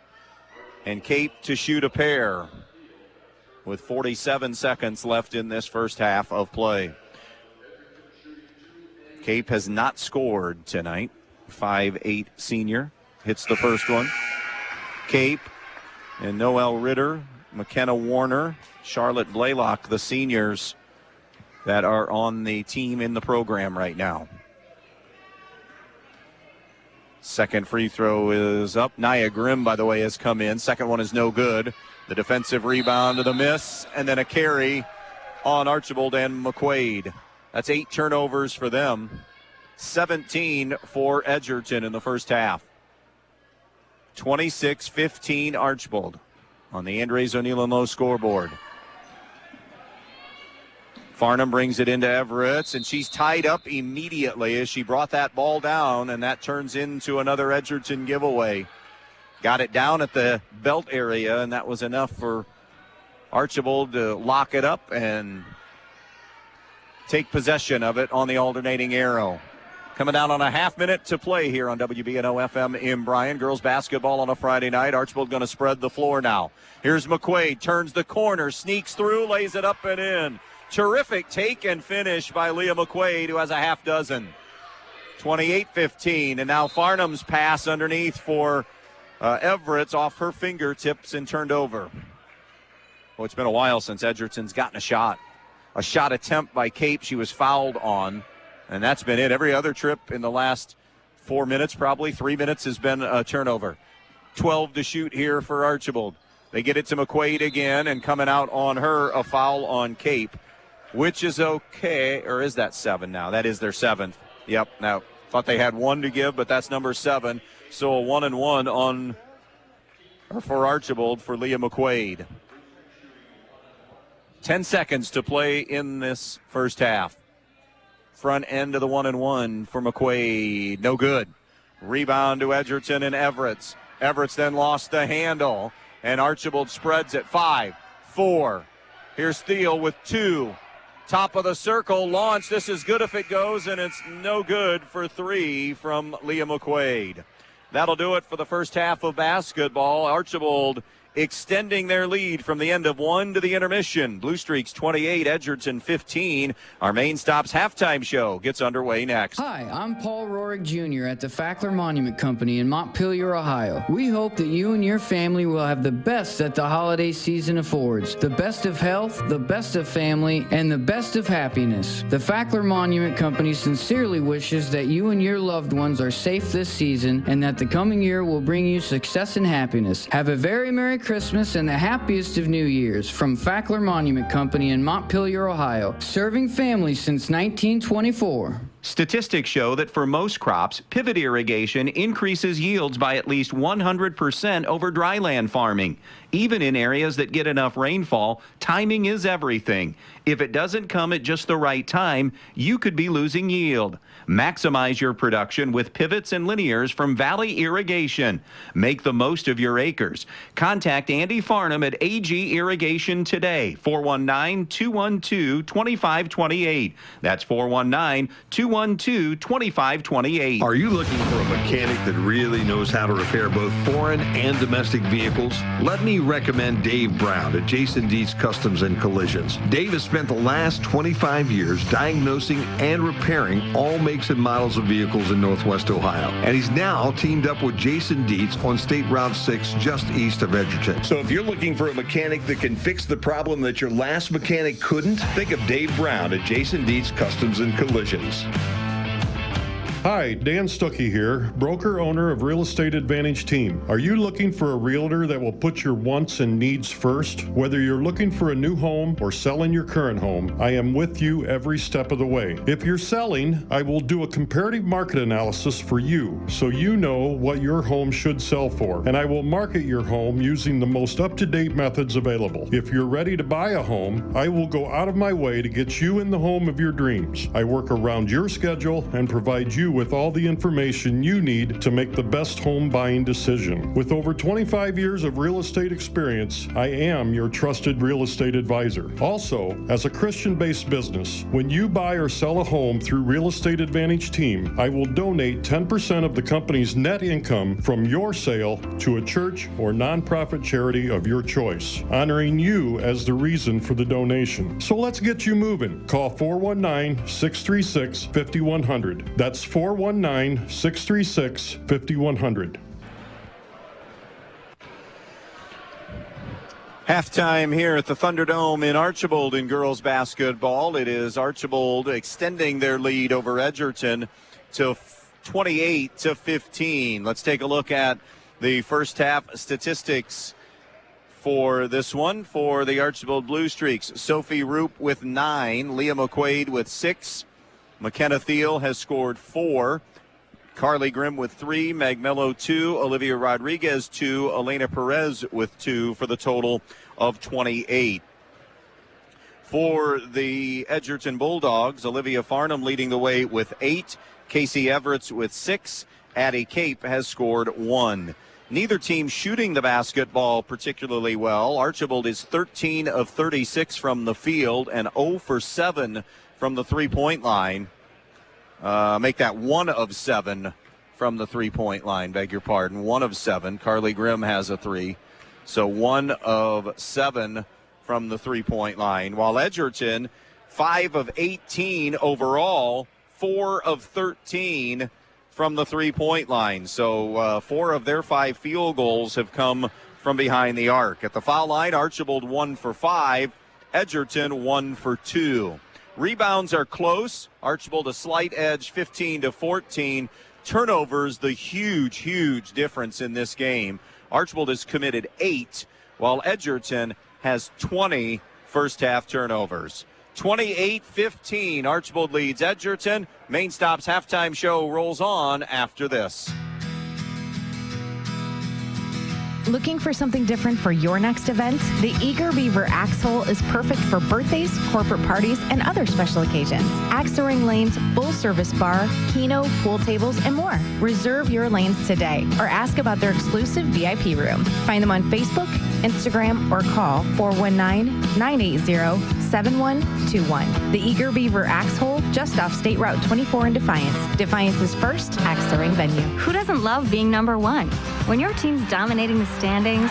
and Cape to shoot a pair with 47 seconds left in this first half of play. Cape has not scored tonight. 5'8" senior hits the first one. Cape and Noelle Ritter, McKenna Warner, Charlotte Blaylock, the seniors that are on the team in the program right now. Second free throw is up. Nia Grimm, by the way, has come in. Second one is no good. The defensive rebound to the miss, and then a carry on Archbold and McQuaid. That's 8 turnovers for them. 17 for Edgerton in the first half. 26-15 Archbold on the Andres O'Neill Low scoreboard. Farnham brings it into Everett, and she's tied up immediately as she brought that ball down, and that turns into another Edgerton giveaway. Got it down at the belt area, and that was enough for Archbold to lock it up and take possession of it on the alternating arrow. Coming down on a half minute to play here on WBNO FM in Bryan. Girls basketball on a Friday night. Archbold going to spread the floor now. Here's McQuaid, turns the corner, sneaks through, lays it up and in. Terrific take and finish by Leah McQuaid, who has a half dozen. 28-15, and now Farnham's pass underneath for Everett's off her fingertips and turned over. Well, it's been a while since Edgerton's gotten a shot. A shot attempt by Cape she was fouled on, and that's been it. Every other trip in the last 4 minutes, probably 3 minutes, has been a turnover. 12 to shoot here for Archbold. They get it to McQuaid again, and coming out on her, a foul on Cape, which is okay. Or is that 7 now? That is their 7th. Yep, now thought they had 1 to give, but that's number 7. So a 1-and-1 on, or for Archbold for Leah McQuaid. 10 seconds to play in this first half. Front end of the 1-and-1 for McQuaid. No good. Rebound to Edgerton and Everett's. Everett's then lost the handle, and Archbold spreads at 5, 4. Here's Thiel with 2. Top of the circle, launch. This is good if it goes, and it's no good for 3 from Leah McQuaid. That'll do it for the first half of basketball. Archbold extending their lead from the end of 1 to the intermission. Blue Streaks 28, Edgerton 15. Our Main Stops halftime show gets underway next. Hi, I'm Paul Rorick Jr. at the Fackler Monument Company in Montpelier, Ohio. We hope that you and your family will have the best that the holiday season affords. The best of health, the best of family, and the best of happiness. The Fackler Monument Company sincerely wishes that you and your loved ones are safe this season and that the coming year will bring you success and happiness. Have a very Merry Christmas and the happiest of New Years from Fackler Monument Company in Montpelier, Ohio, serving families since 1924. Statistics show that for most crops, pivot irrigation increases yields by at least 100% over dryland farming. Even in areas that get enough rainfall, timing is everything. If it doesn't come at just the right time, you could be losing yield. Maximize your production with pivots and linears from Valley Irrigation. Make the most of your acres. Contact Andy Farnham at AG Irrigation today, 419-212-2528. That's 419-212-2528. Are you looking for a mechanic that really knows how to repair both foreign and domestic vehicles? Let me recommend Dave Brown at Jason Dietz Customs and Collisions. Dave has spent the last 25 years diagnosing and repairing all makes and models of vehicles in Northwest Ohio. And he's now teamed up with Jason Dietz on State Route 6 just east of Edgerton. So if you're looking for a mechanic that can fix the problem that your last mechanic couldn't, think of Dave Brown at Jason Dietz Customs and Collisions. Hi, Dan Stuckey here, broker owner of Real Estate Advantage Team. Are you looking for a realtor that will put your wants and needs first? Whether you're looking for a new home or selling your current home, I am with you every step of the way. If you're selling, I will do a comparative market analysis for you so you know what your home should sell for, and I will market your home using the most up-to-date methods available. If you're ready to buy a home, I will go out of my way to get you in the home of your dreams. I work around your schedule and provide you with all the information you need to make the best home buying decision. With over 25 years of real estate experience, I am your trusted real estate advisor. Also, as a Christian-based business, when you buy or sell a home through Real Estate Advantage Team, I will donate 10% of the company's net income from your sale to a church or nonprofit charity of your choice, honoring you as the reason for the donation. So let's get you moving. Call 419-636-5100. That's 419-636-5100. Halftime here at the Thunderdome in Archbold in girls basketball. It is Archbold extending their lead over Edgerton to 28-15. Let's take a look at the first half statistics for this one for the Archbold Blue Streaks. Sophie Roop with 9, Leah McQuaid with 6, McKenna Thiel has scored 4, Carly Grimm with 3, Meg Mello 2, Olivia Rodriguez 2, Elena Perez with 2 for the total of 28. For the Edgerton Bulldogs, Olivia Farnham leading the way with 8, Casey Everetts with 6, Addie Cape has scored 1. Neither team shooting the basketball particularly well. Archbold is 13 of 36 from the field and 0 for 7 from the three-point line. Make that 1 of 7 from the three-point line, beg your pardon. 1 of 7. Carly Grimm has a 3. So 1 of 7 from the three-point line. While Edgerton, 5 of 18 overall, 4 of 13 from the three-point line. So 4 of their 5 field goals have come from behind the arc. At the foul line, Archbold 1 for 5, Edgerton 1 for 2. Rebounds are close. Archbold a slight edge, 15-14. Turnovers, the huge difference in this game. Archbold has committed 8, while Edgerton has 20 first-half turnovers. 28-15, Archbold leads Edgerton. Main Stop's halftime show rolls on after this. Looking for something different for your next event? The Eager Beaver Axe Hole is perfect for birthdays, corporate parties, and other special occasions. Axe Ring Lane's full-service bar, keno, pool tables, and more. Reserve your lanes today or ask about their exclusive VIP room. Find them on Facebook, Instagram, or call 419-980-7121. The Eager Beaver Axe Hole, just off State Route 24 in Defiance. Defiance's first axe throwing venue. Who doesn't love being number one? When your team's dominating the standings,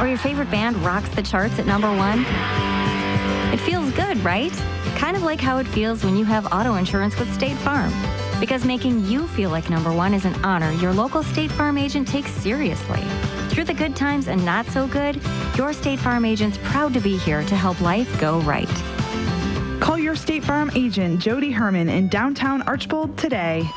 or your favorite band rocks the charts at number 1, it feels good, right? Kind of like how it feels when you have auto insurance with State Farm. Because making you feel like number 1 is an honor your local State Farm agent takes seriously. Through the good times and not so good, your State Farm agent's proud to be here to help life go right. Call your State Farm agent, Jody Herman, in downtown Archbold today.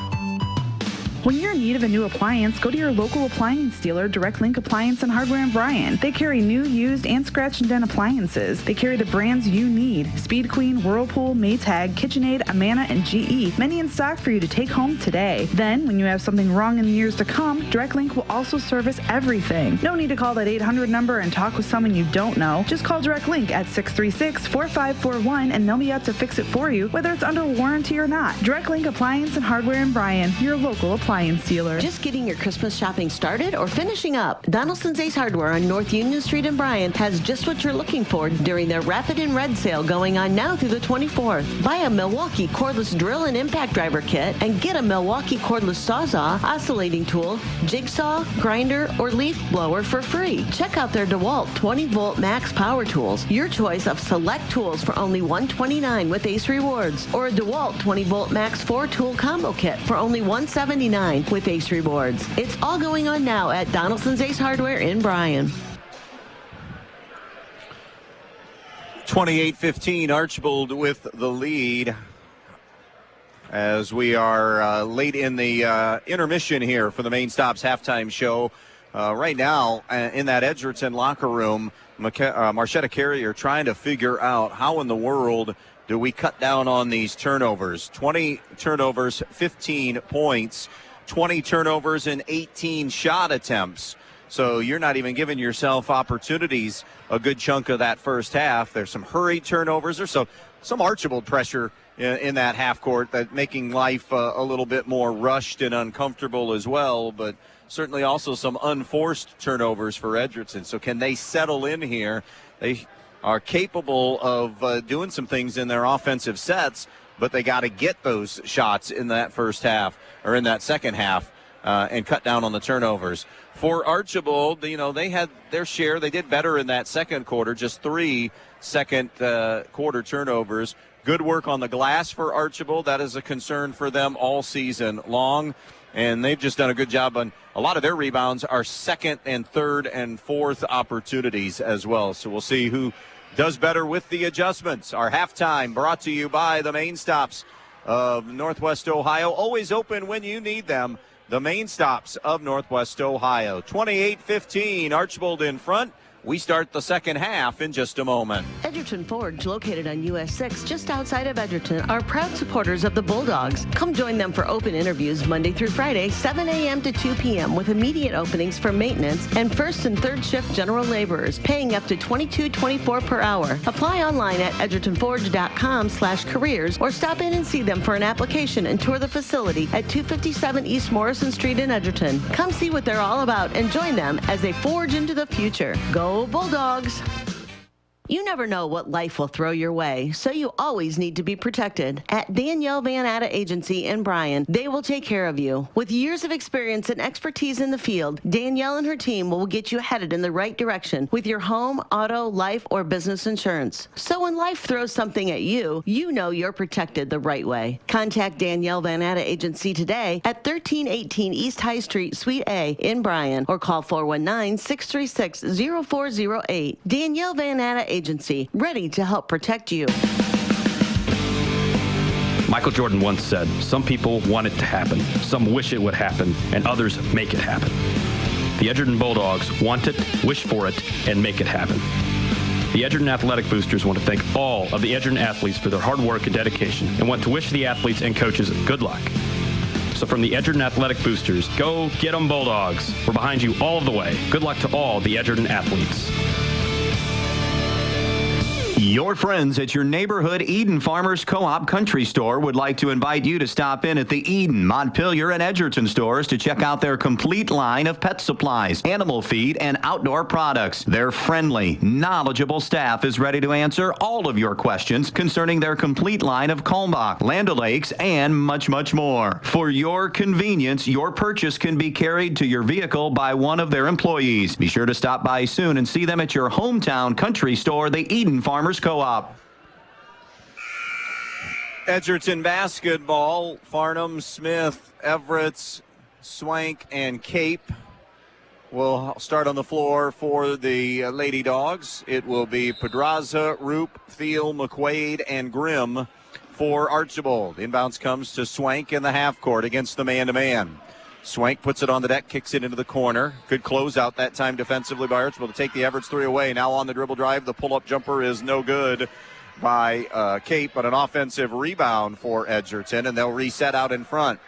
When you're in need of a new appliance, go to your local appliance dealer, Direct Link Appliance and Hardware in Bryan. They carry new, used, and scratch and dent appliances. They carry the brands you need: Speed Queen, Whirlpool, Maytag, KitchenAid, Amana, and GE. Many in stock for you to take home today. Then, when you have something wrong in the years to come, Direct Link will also service everything. No need to call that 800 number and talk with someone you don't know. Just call Direct Link at 636-4541 and they'll be out to fix it for you, whether it's under warranty or not. Direct Link Appliance and Hardware in Bryan, your local appliance dealer. Just getting your Christmas shopping started or finishing up? Donaldson's Ace Hardware on North Union Street in Bryan has just what you're looking for during their Rapid and Red sale going on now through the 24th. Buy a Milwaukee cordless drill and impact driver kit and get a Milwaukee cordless sawzall, oscillating tool, jigsaw, grinder, or leaf blower for free. Check out their DeWalt 20-volt max power tools, your choice of select tools for only $129 with Ace Rewards, or a DeWalt 20-volt max 4-tool combo kit for only $179 with Ace Rewards. It's all going on now at Donaldson's Ace Hardware in Bryan. 28-15, Archbold with the lead. as we are late in the intermission here for the Main Stops halftime show. Right now, in that Edgerton locker room, Marchetta Carrier trying to figure out how in the world do we cut down on these turnovers. 20 turnovers, 15 points, 20 turnovers and 18 shot attempts. So you're not even giving yourself opportunities a good chunk of that first half. There's some hurried turnovers. There's some Archbold pressure in that half court that making life a little bit more rushed and uncomfortable as well, but certainly also some unforced turnovers for Edgerton. So can they settle in here? They are capable of doing some things in their offensive sets, but they got to get those shots in that first half or in that second half and cut down on the turnovers. For Archbold, they had their share. They did better in that second quarter, just 3 second quarter turnovers. Good work on the glass for Archbold. That is a concern for them all season long. And they've just done a good job on a lot of their rebounds are second and third and fourth opportunities as well. So we'll see who does better with the adjustments. Our halftime brought to you by the Main Stops of Northwest Ohio. Always open when you need them. The Main Stops of Northwest Ohio. 28-15, Archbold in front. We start the second half in just a moment. Edgerton Forge, located on US 6, just outside of Edgerton, are proud supporters of the Bulldogs. Come join them for open interviews Monday through Friday, 7 a.m. to 2 p.m. with immediate openings for maintenance and first and third shift general laborers, paying up to $22.24 per hour. Apply online at edgertonforge.com/careers or stop in and see them for an application and tour the facility at 257 East Morrison Street in Edgerton. Come see what they're all about and join them as they forge into the future. Go Bulldogs! You never know what life will throw your way, so you always need to be protected. At Danielle Van Atta Agency in Bryan, they will take care of you. With years of experience and expertise in the field, Danielle and her team will get you headed in the right direction with your home, auto, life, or business insurance. So when life throws something at you, you know you're protected the right way. Contact Danielle Van Atta Agency today at 1318 East High Street, Suite A in Bryan, or call 419-636-0408. Danielle Van Atta Agency, ready to help protect you. Michael Jordan once said, some people want it to happen, some wish it would happen, and others make it happen. The Edgerton Bulldogs want it, wish for it, and make it happen. The Edgerton Athletic Boosters want to thank all of the Edgerton athletes for their hard work and dedication and want to wish the athletes and coaches good luck. So from the Edgerton Athletic Boosters, go get 'em Bulldogs. We're behind you all of the way. Good luck to all the Edgerton athletes. Your friends at your neighborhood Eden Farmers Co-op Country Store would like to invite you to stop in at the Eden, Montpelier, and Edgerton stores to check out their complete line of pet supplies, animal feed, and outdoor products. Their friendly, knowledgeable staff is ready to answer all of your questions concerning their complete line of Kalmbach, Land O'Lakes, and much, much more. For your convenience, your purchase can be carried to your vehicle by one of their employees. Be sure to stop by soon and see them at your hometown country store, the Eden Farmers Co-op. Edgerton basketball, Farnham, Smith, Everett, Swank, and Cape will start on the floor for the Lady Dogs. It will be Pedraza, Roop, Thiel, McQuaid, and Grimm for Archbold. Inbounds comes to Swank in the half court against the man-to-man. Swank puts it on the deck, kicks it into the corner. Good closeout that time defensively by Archbold to take the Everett's three away. Now on the dribble drive, the pull-up jumper is no good by Cape, but an offensive rebound for Edgerton, and they'll reset out in front.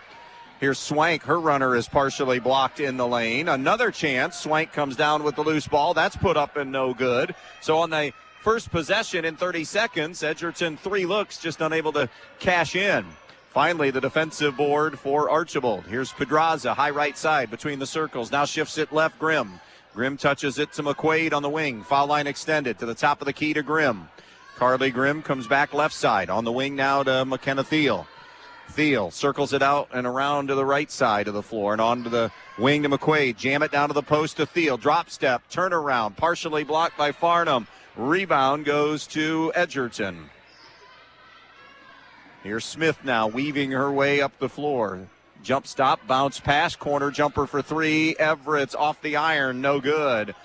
Here's Swank. Her runner is partially blocked in the lane. Another chance. Swank comes down with the loose ball. That's put up and no good. So on the first possession in 30 seconds, Edgerton 3 looks, just unable to cash in. Finally, the defensive board for Archbold. Here's Pedraza, high right side between the circles. Now shifts it left, Grimm. Grimm touches it to McQuaid on the wing. Foul line extended to the top of the key to Grimm. Carly Grimm comes back left side. On the wing now to McKenna Thiel. Thiel circles it out and around to the right side of the floor and on to the wing to McQuaid. Jam it down to the post to Thiel. Drop step, turnaround, partially blocked by Farnham. Rebound goes to Edgerton. Here's Smith now weaving her way up the floor. Jump stop, bounce pass, corner jumper for 3. Everett's off the iron, no good.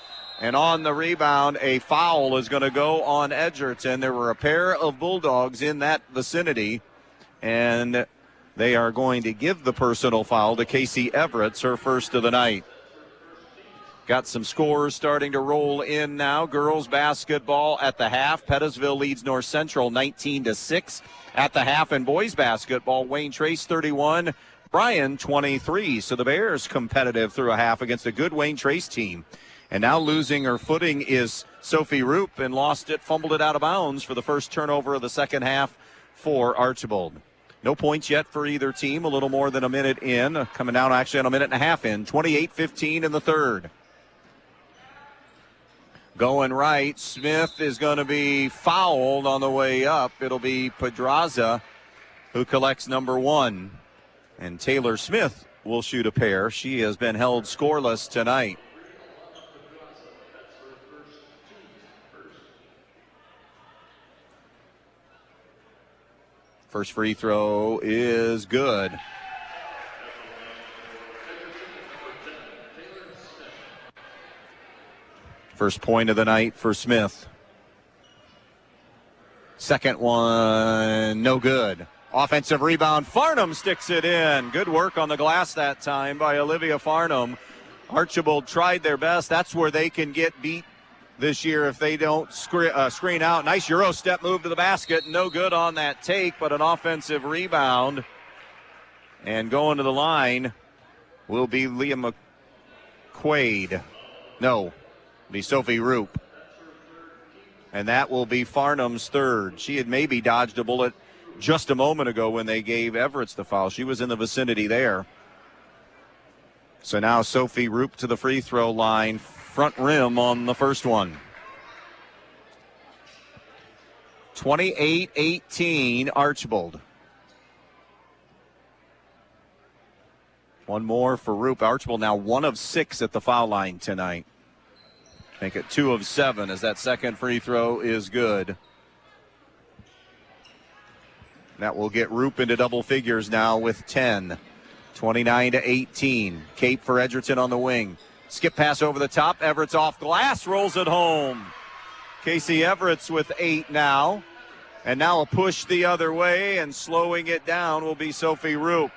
And on the rebound, a foul is going to go on Edgerton. There were a pair of Bulldogs in that vicinity, and They are going to give the personal foul to Casey Everett, her first of the night. Got some scores starting to roll in now. Girls basketball at the half. Pettisville leads North Central 19-6 at the half. And boys basketball, Wayne Trace 31, Bryan 23. So the Bears competitive through a half against a good Wayne Trace team. And now losing her footing is Sophie Roop, and lost it, fumbled it out of bounds for the first turnover of the second half for Archbold. No points yet for either team. A little more than a minute in. Coming down actually on a minute and a half in. 28-15 in the third. Going right, Smith is going to be fouled on the way up. It'll be Pedraza who collects number 1. And Taylor Smith will shoot a pair. She has been held scoreless tonight. First free throw is good. First point of the night for Smith. Second one, no good. Offensive rebound, Farnham sticks it in. Good work on the glass that time by Olivia Farnham. Archbold tried their best. That's where they can get beat this year if they don't screen out. Nice Euro step move to the basket. No good on that take, but an offensive rebound. And going to the line will be Leah McQuaid. No. Be Sophie Roop. And that will be Farnham's third. She had maybe dodged a bullet just a moment ago when they gave Everett the foul. She was in the vicinity there. So now Sophie Roop to the free throw line, front rim on the first one. 28-18 Archbold. One more for Roop. Archbold now 1 of 6 at the foul line tonight. Make it 2 of 7 as that second free throw is good. That will get Roop into double figures now with 10. 29-18. Cape for Edgerton on the wing. Skip pass over the top. Everett's off glass, rolls it home. Casey Everett's with 8 now. And now a push the other way, and slowing it down will be Sophie Roop.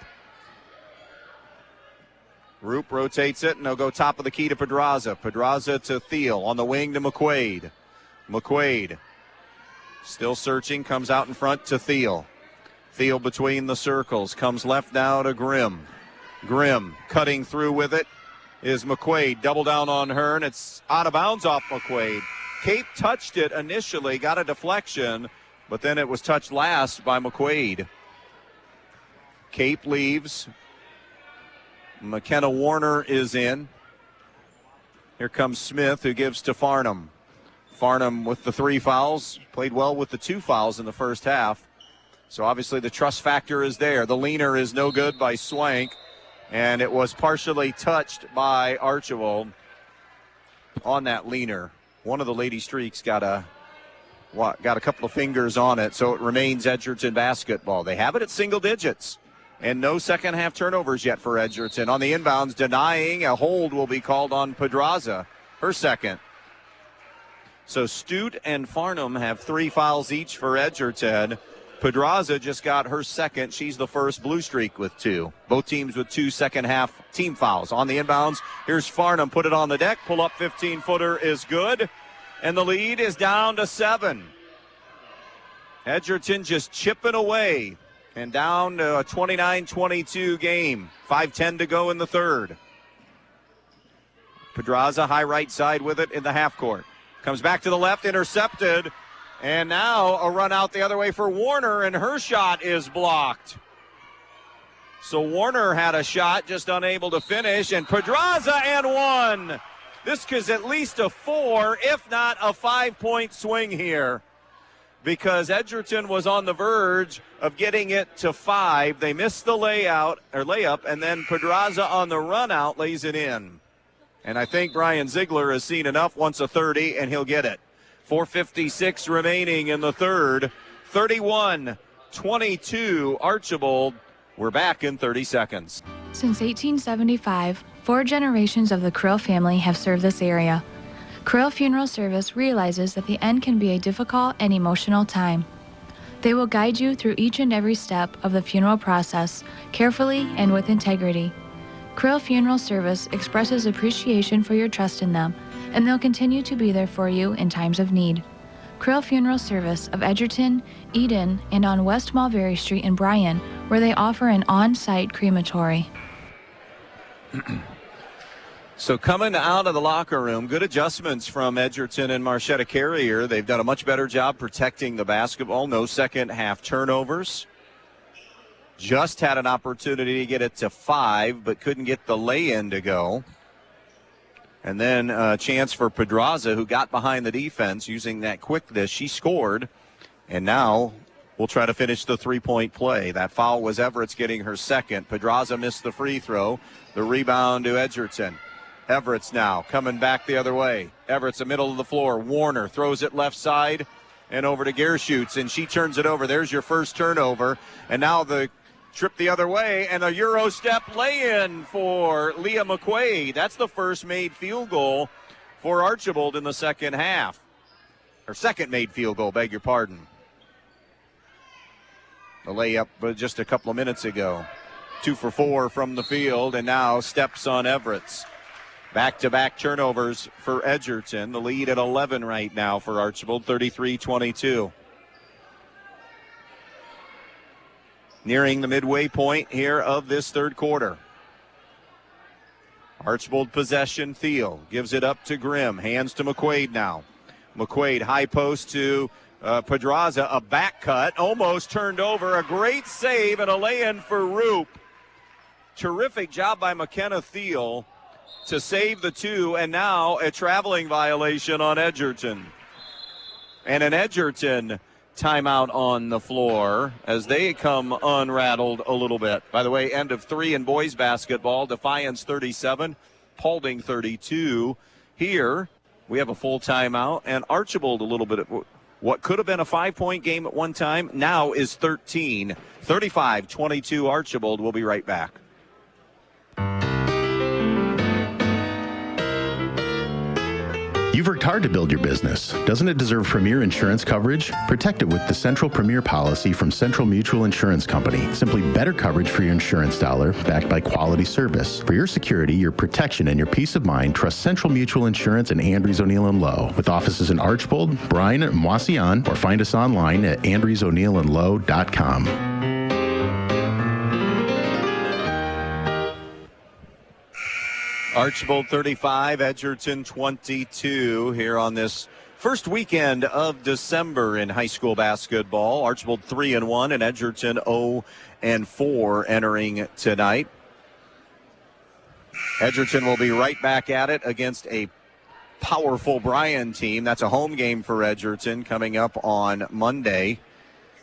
Roop rotates it, and they'll go top of the key to Pedraza. Pedraza to Thiel. On the wing to McQuaid. McQuaid still searching, comes out in front to Thiel. Thiel between the circles, comes left now to Grimm. Grimm cutting through with it is McQuaid. Double down on her, and it's out of bounds off McQuaid. Cape touched it initially, got a deflection, but then it was touched last by McQuaid. Cape leaves. McKenna Warner is in. Here comes Smith, who gives to Farnham. Farnham with the 3 fouls. Played well with the 2 fouls in the first half. So obviously the trust factor is there. The leaner is no good by Swank. And it was partially touched by Archbold on that leaner. One of the Lady Streaks got a couple of fingers on it. So it remains Edgerton basketball. They have it at single digits. And no second half turnovers yet for Edgerton. On the inbounds, denying a hold will be called on Pedraza, her second. So Stute and Farnham have 3 fouls each for Edgerton. Pedraza just got her second. She's the first blue streak with 2. Both teams with 2 second half team fouls. On the inbounds, here's Farnham. Put it on the deck. Pull up 15-footer is good. And the lead is down to 7. Edgerton just chipping away. And down to a 29-22 game. 5:10 to go in the third. Pedraza high right side with it in the half court. Comes back to the left, intercepted. And now a run out the other way for Warner, and her shot is blocked. So Warner had a shot, just unable to finish, and Pedraza and 1. This is at least a 4, if not a 5-point swing here, because Edgerton was on the verge of getting it to 5. They missed the layup, and then Pedraza on the run out lays it in. And I think Brian Ziegler has seen enough, wants a 30, and he'll get it. 4:56 remaining in the third. 31-22 Archbold. We're back in 30 seconds. Since 1875, 4 generations of the Krill family have served this area. Krill Funeral Service realizes that the end can be a difficult and emotional time. They will guide you through each and every step of the funeral process, carefully and with integrity. Krill Funeral Service expresses appreciation for your trust in them, and they'll continue to be there for you in times of need. Krill Funeral Service of Edgerton, Eden, and on West Mulberry Street in Bryan, where they offer an on-site crematory. So coming out of the locker room, good adjustments from Edgerton and Marchetta Carrier. They've done a much better job protecting the basketball. No second half turnovers. Just had an opportunity to get it to 5, but couldn't get the lay-in to go. And then a chance for Pedraza, who got behind the defense using that quickness. She scored, and now we'll try to finish the three-point play. That foul was Everett's getting her second. Pedraza missed the free throw. The rebound to Edgerton. Everett's now coming back the other way. Everett's the middle of the floor. Warner throws it left side and over to Gershutz, and she turns it over. There's your first turnover. And now the trip the other way, and a Euro step lay-in for Leah McQuaid. That's the first made field goal for Archbold in the second half. Or second made field goal, beg your pardon. The layup just a couple of minutes ago. 2 for 4 from the field, and now steps on Everett's. Back-to-back turnovers for Edgerton. The lead at 11 right now for Archbold, 33-22. Nearing the midway point here of this third quarter. Archbold possession. Thiel gives it up to Grimm. Hands to McQuaid now. McQuaid high post to Pedraza. A back cut. Almost turned over. A great save and a lay-in for Roop. Terrific job by McKenna Thiel to save the 2, and now a traveling violation on Edgerton. And an Edgerton timeout on the floor as they come unrattled a little bit. By the way, end of 3 in boys basketball. Defiance 37, Paulding 32. Here we have a full timeout, and Archbold a little bit of what could have been a 5-point game at one time now is 13. 35-22 Archbold. We'll be right back. You've worked hard to build your business. Doesn't it deserve premier insurance coverage? Protect it with the Central Premier policy from Central Mutual Insurance Company. Simply better coverage for your insurance dollar, backed by quality service. For your security, your protection, and your peace of mind, trust Central Mutual Insurance and Andrews O'Neill & Lowe. With offices in Archbold, Bryan, and Moisseion, or find us online at andrewsoneillandlowe.com. Archbold 35, Edgerton 22 here on this first weekend of December in high school basketball. Archbold 3-1 and Edgerton 0-4 entering tonight. Edgerton will be right back at it against a powerful Bryan team. That's a home game for Edgerton coming up on Monday.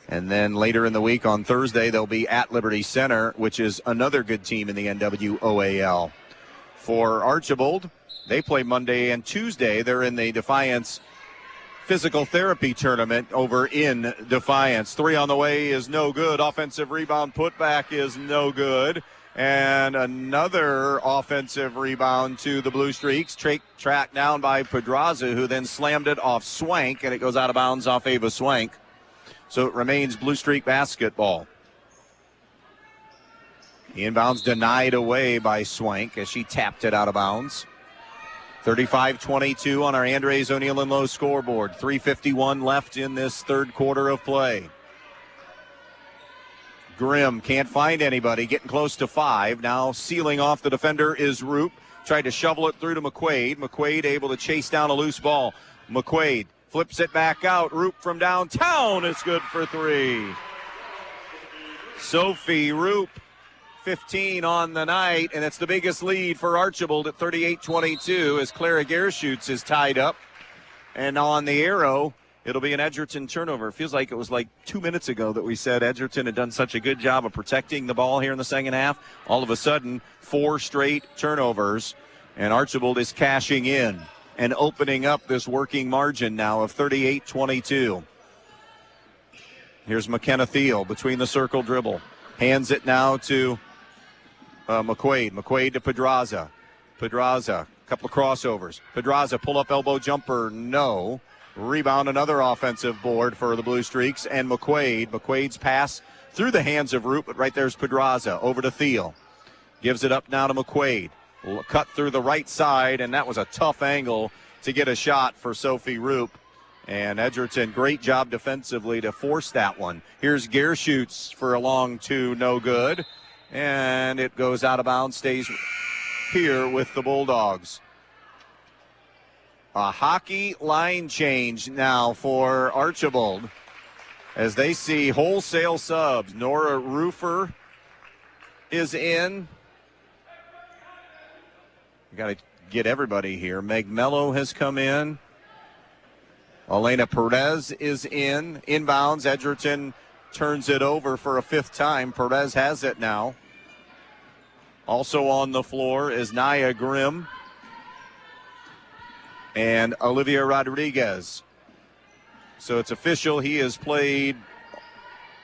And then later in the week on Thursday, they'll be at Liberty Center, which is another good team in the NWOAL. For Archbold, they play Monday and Tuesday. They're in the Defiance Physical Therapy Tournament over in Defiance. 3 on the way is no good. Offensive rebound putback is no good. And another offensive rebound to the Blue Streaks. Tracked down by Pedraza, who then slammed it off Swank, and it goes out of bounds off Ava Swank. So it remains Blue Streak basketball. The inbounds denied away by Swank as she tapped it out of bounds. 35-22 on our Andres O'Neill & Lowe scoreboard. 3:51 left in this third quarter of play. Grimm can't find anybody, getting close to 5. Now sealing off the defender is Roop. Tried to shovel it through to McQuaid. McQuaid able to chase down a loose ball. McQuaid flips it back out. Roop from downtown is good for 3. Sophie Roop, 15 on the night, and it's the biggest lead for Archbold at 38-22 as Clara Gershutz is tied up. And on the arrow, it'll be an Edgerton turnover. It feels like it was like 2 minutes ago that we said Edgerton had done such a good job of protecting the ball here in the second half. All of a sudden, 4 straight turnovers, and Archbold is cashing in and opening up this working margin now of 38-22. Here's McKenna Thiel between the circle dribble. Hands it now to McQuaid. McQuaid to Pedraza. Pedraza, a couple of crossovers. Pedraza, pull-up elbow jumper, no. Rebound, another offensive board for the Blue Streaks, and McQuaid's pass through the hands of Root, but right there's Pedraza over to Thiel. Gives it up now to McQuaid. Cut through the right side, and that was a tough angle to get a shot for Sophie Roop. And Edgerton, great job defensively to force that one. Here's Gearshoots for a long two, no good. And it goes out of bounds, stays here with the Bulldogs. A hockey line change now for Archbold as they see wholesale subs. Nora Roofer is in. You got to get everybody here. Meg Mello has come in. Elena Perez is in. Inbounds. Edgerton turns it over for a fifth time. Perez has it now. Also on the floor is Nia Grimm and Olivia Rodriguez. So it's official. He has played,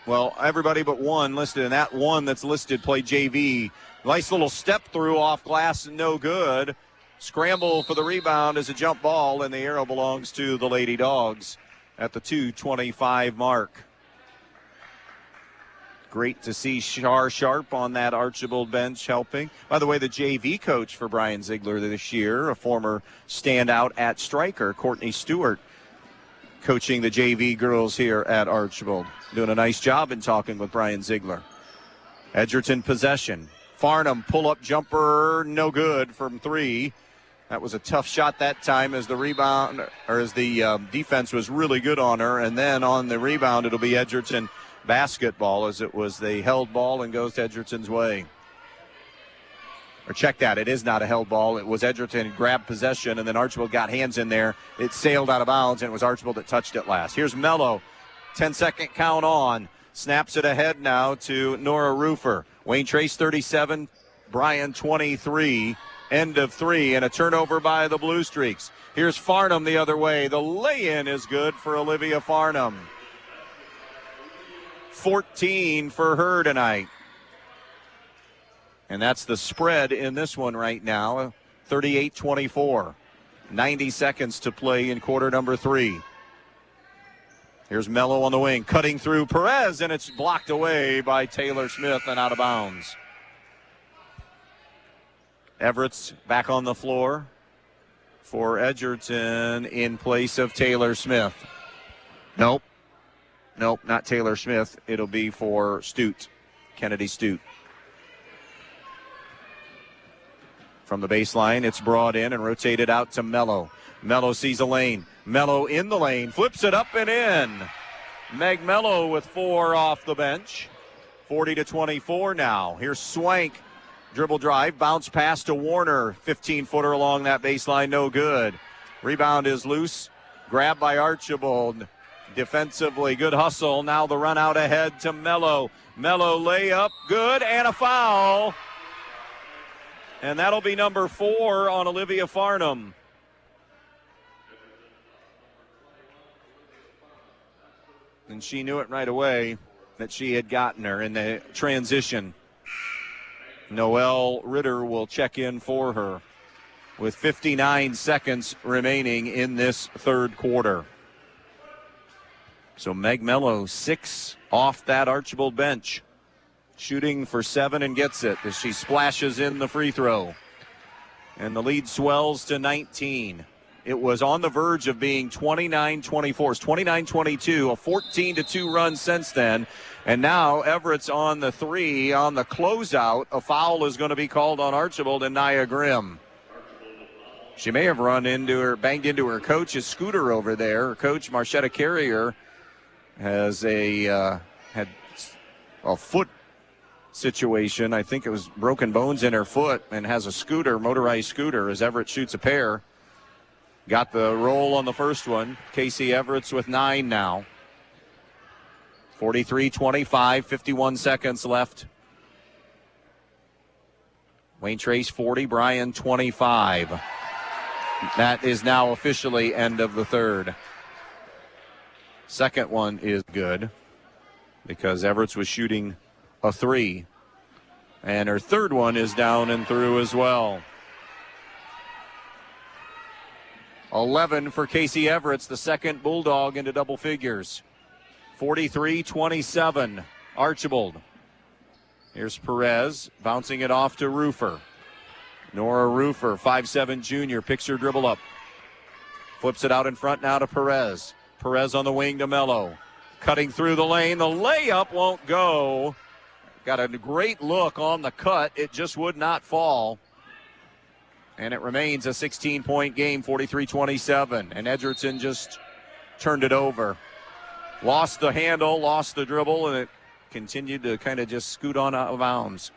well, everybody but one listed, and that one that's listed played JV. Nice little step through off glass, no good. Scramble for the rebound is a jump ball, and the arrow belongs to the Lady Dogs at the 2:25 mark. Great to see Shar Sharp on that Archbold bench helping. By the way, the JV coach for Brian Ziegler this year, a former standout at striker, Courtney Stewart, coaching the JV girls here at Archbold. Doing a nice job in talking with Brian Ziegler. Edgerton possession. Farnham pull-up jumper, no good from three. That was a tough shot that time as the rebound, or as the defense was really good on her. And then on the rebound, it'll be Edgerton basketball, as it was the held ball and goes to Edgerton's way. Or check that, it is not a held ball. It was Edgerton grabbed possession, and then Archbold got hands in there. It sailed out of bounds, and it was Archbold that touched it last. Here's Mello, 10-second count on. Snaps it ahead now to Nora Roofer. Wayne Trace 37, Bryan 23. End of three, and a turnover by the Blue Streaks. Here's Farnham the other way. The lay-in is good for Olivia Farnham. 14 for her tonight. And that's the spread in this one right now, 38-24. 90 seconds to play in quarter number three. Here's Mello on the wing, cutting through Perez, and it's blocked away by Taylor Smith and out of bounds. Everett's back on the floor for Edgerton in place of Taylor Smith. Nope, not Taylor Smith. It'll be for Stute, Kennedy Stute. From the baseline, it's brought in and rotated out to Mello. Mello sees a lane. Mello in the lane, flips it up and in. Meg Mello with 4 off the bench. 40-24 now. Here's Swank. Dribble drive, bounce pass to Warner. 15-footer along that baseline, no good. Rebound is loose. Grabbed by Archbold. Defensively, good hustle. Now the run out ahead to Mello. Mello layup, good, and a foul. And that'll be number 4 on Olivia Farnham. And she knew it right away that she had gotten her in the transition. Noelle Ritter will check in for her with 59 seconds remaining in this third quarter. So Meg Mello, 6 off that Archbold bench. Shooting for 7 and gets it as she splashes in the free throw. And the lead swells to 19. It was on the verge of being 29-24. It's 29-22, a 14-2 run since then. And now Everett's on the 3 on the closeout. A foul is going to be called on Archbold and Nia Grimm. She may have banged into her coach's scooter over there. Her coach, Marchetta Carrier, has had a foot situation. I think it was broken bones in her foot, and has a scooter, motorized scooter, as Everett shoots a pair. Got the roll on the first one. Casey Everett's with 9 now. 43-25, 51 seconds left. Wayne Trace 40, Bryan 25. That is now officially end of the third. Second one is good because Everett's was shooting a 3. And her third one is down and through as well. 11 for Casey Everett's, the second Bulldog into double figures. 43-27, Archbold. Here's Perez bouncing it off to Roofer. Nora Roofer, 5'7" junior, picks her dribble up. Flips it out in front now to Perez. Perez on the wing to Mello. Cutting through the lane. The layup won't go. Got a great look on the cut. It just would not fall. And it remains a 16-point game, 43-27. And Edgerton just turned it over. Lost the handle, lost the dribble, and it continued to kind of just scoot on out of bounds.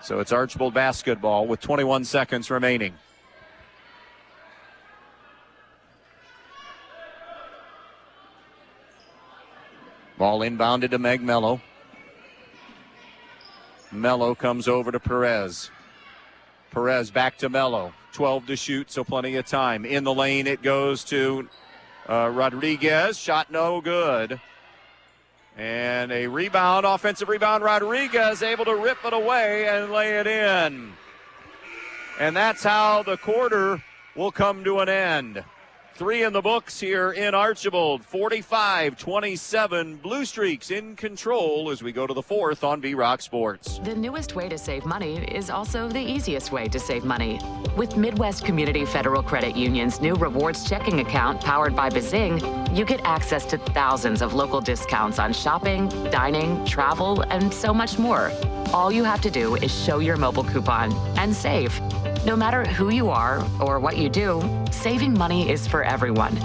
So it's Archbold basketball with 21 seconds remaining. Ball inbounded to Meg Mello. Mello comes over to Perez. Perez back to Mello. 12 to shoot, so plenty of time. In the lane it goes to Rodriguez. Shot no good. And a rebound, offensive rebound. Rodriguez able to rip it away and lay it in. And that's how the quarter will come to an end. 3 in the books here in Archbold. 45-27. Blue Streaks in control as we go to the fourth on V-Rock Sports. The newest way to save money is also the easiest way to save money. With Midwest Community Federal Credit Union's new rewards checking account powered by Bazing, you get access to thousands of local discounts on shopping, dining, travel, and so much more. All you have to do is show your mobile coupon and save. No matter who you are or what you do, saving money is for everyone.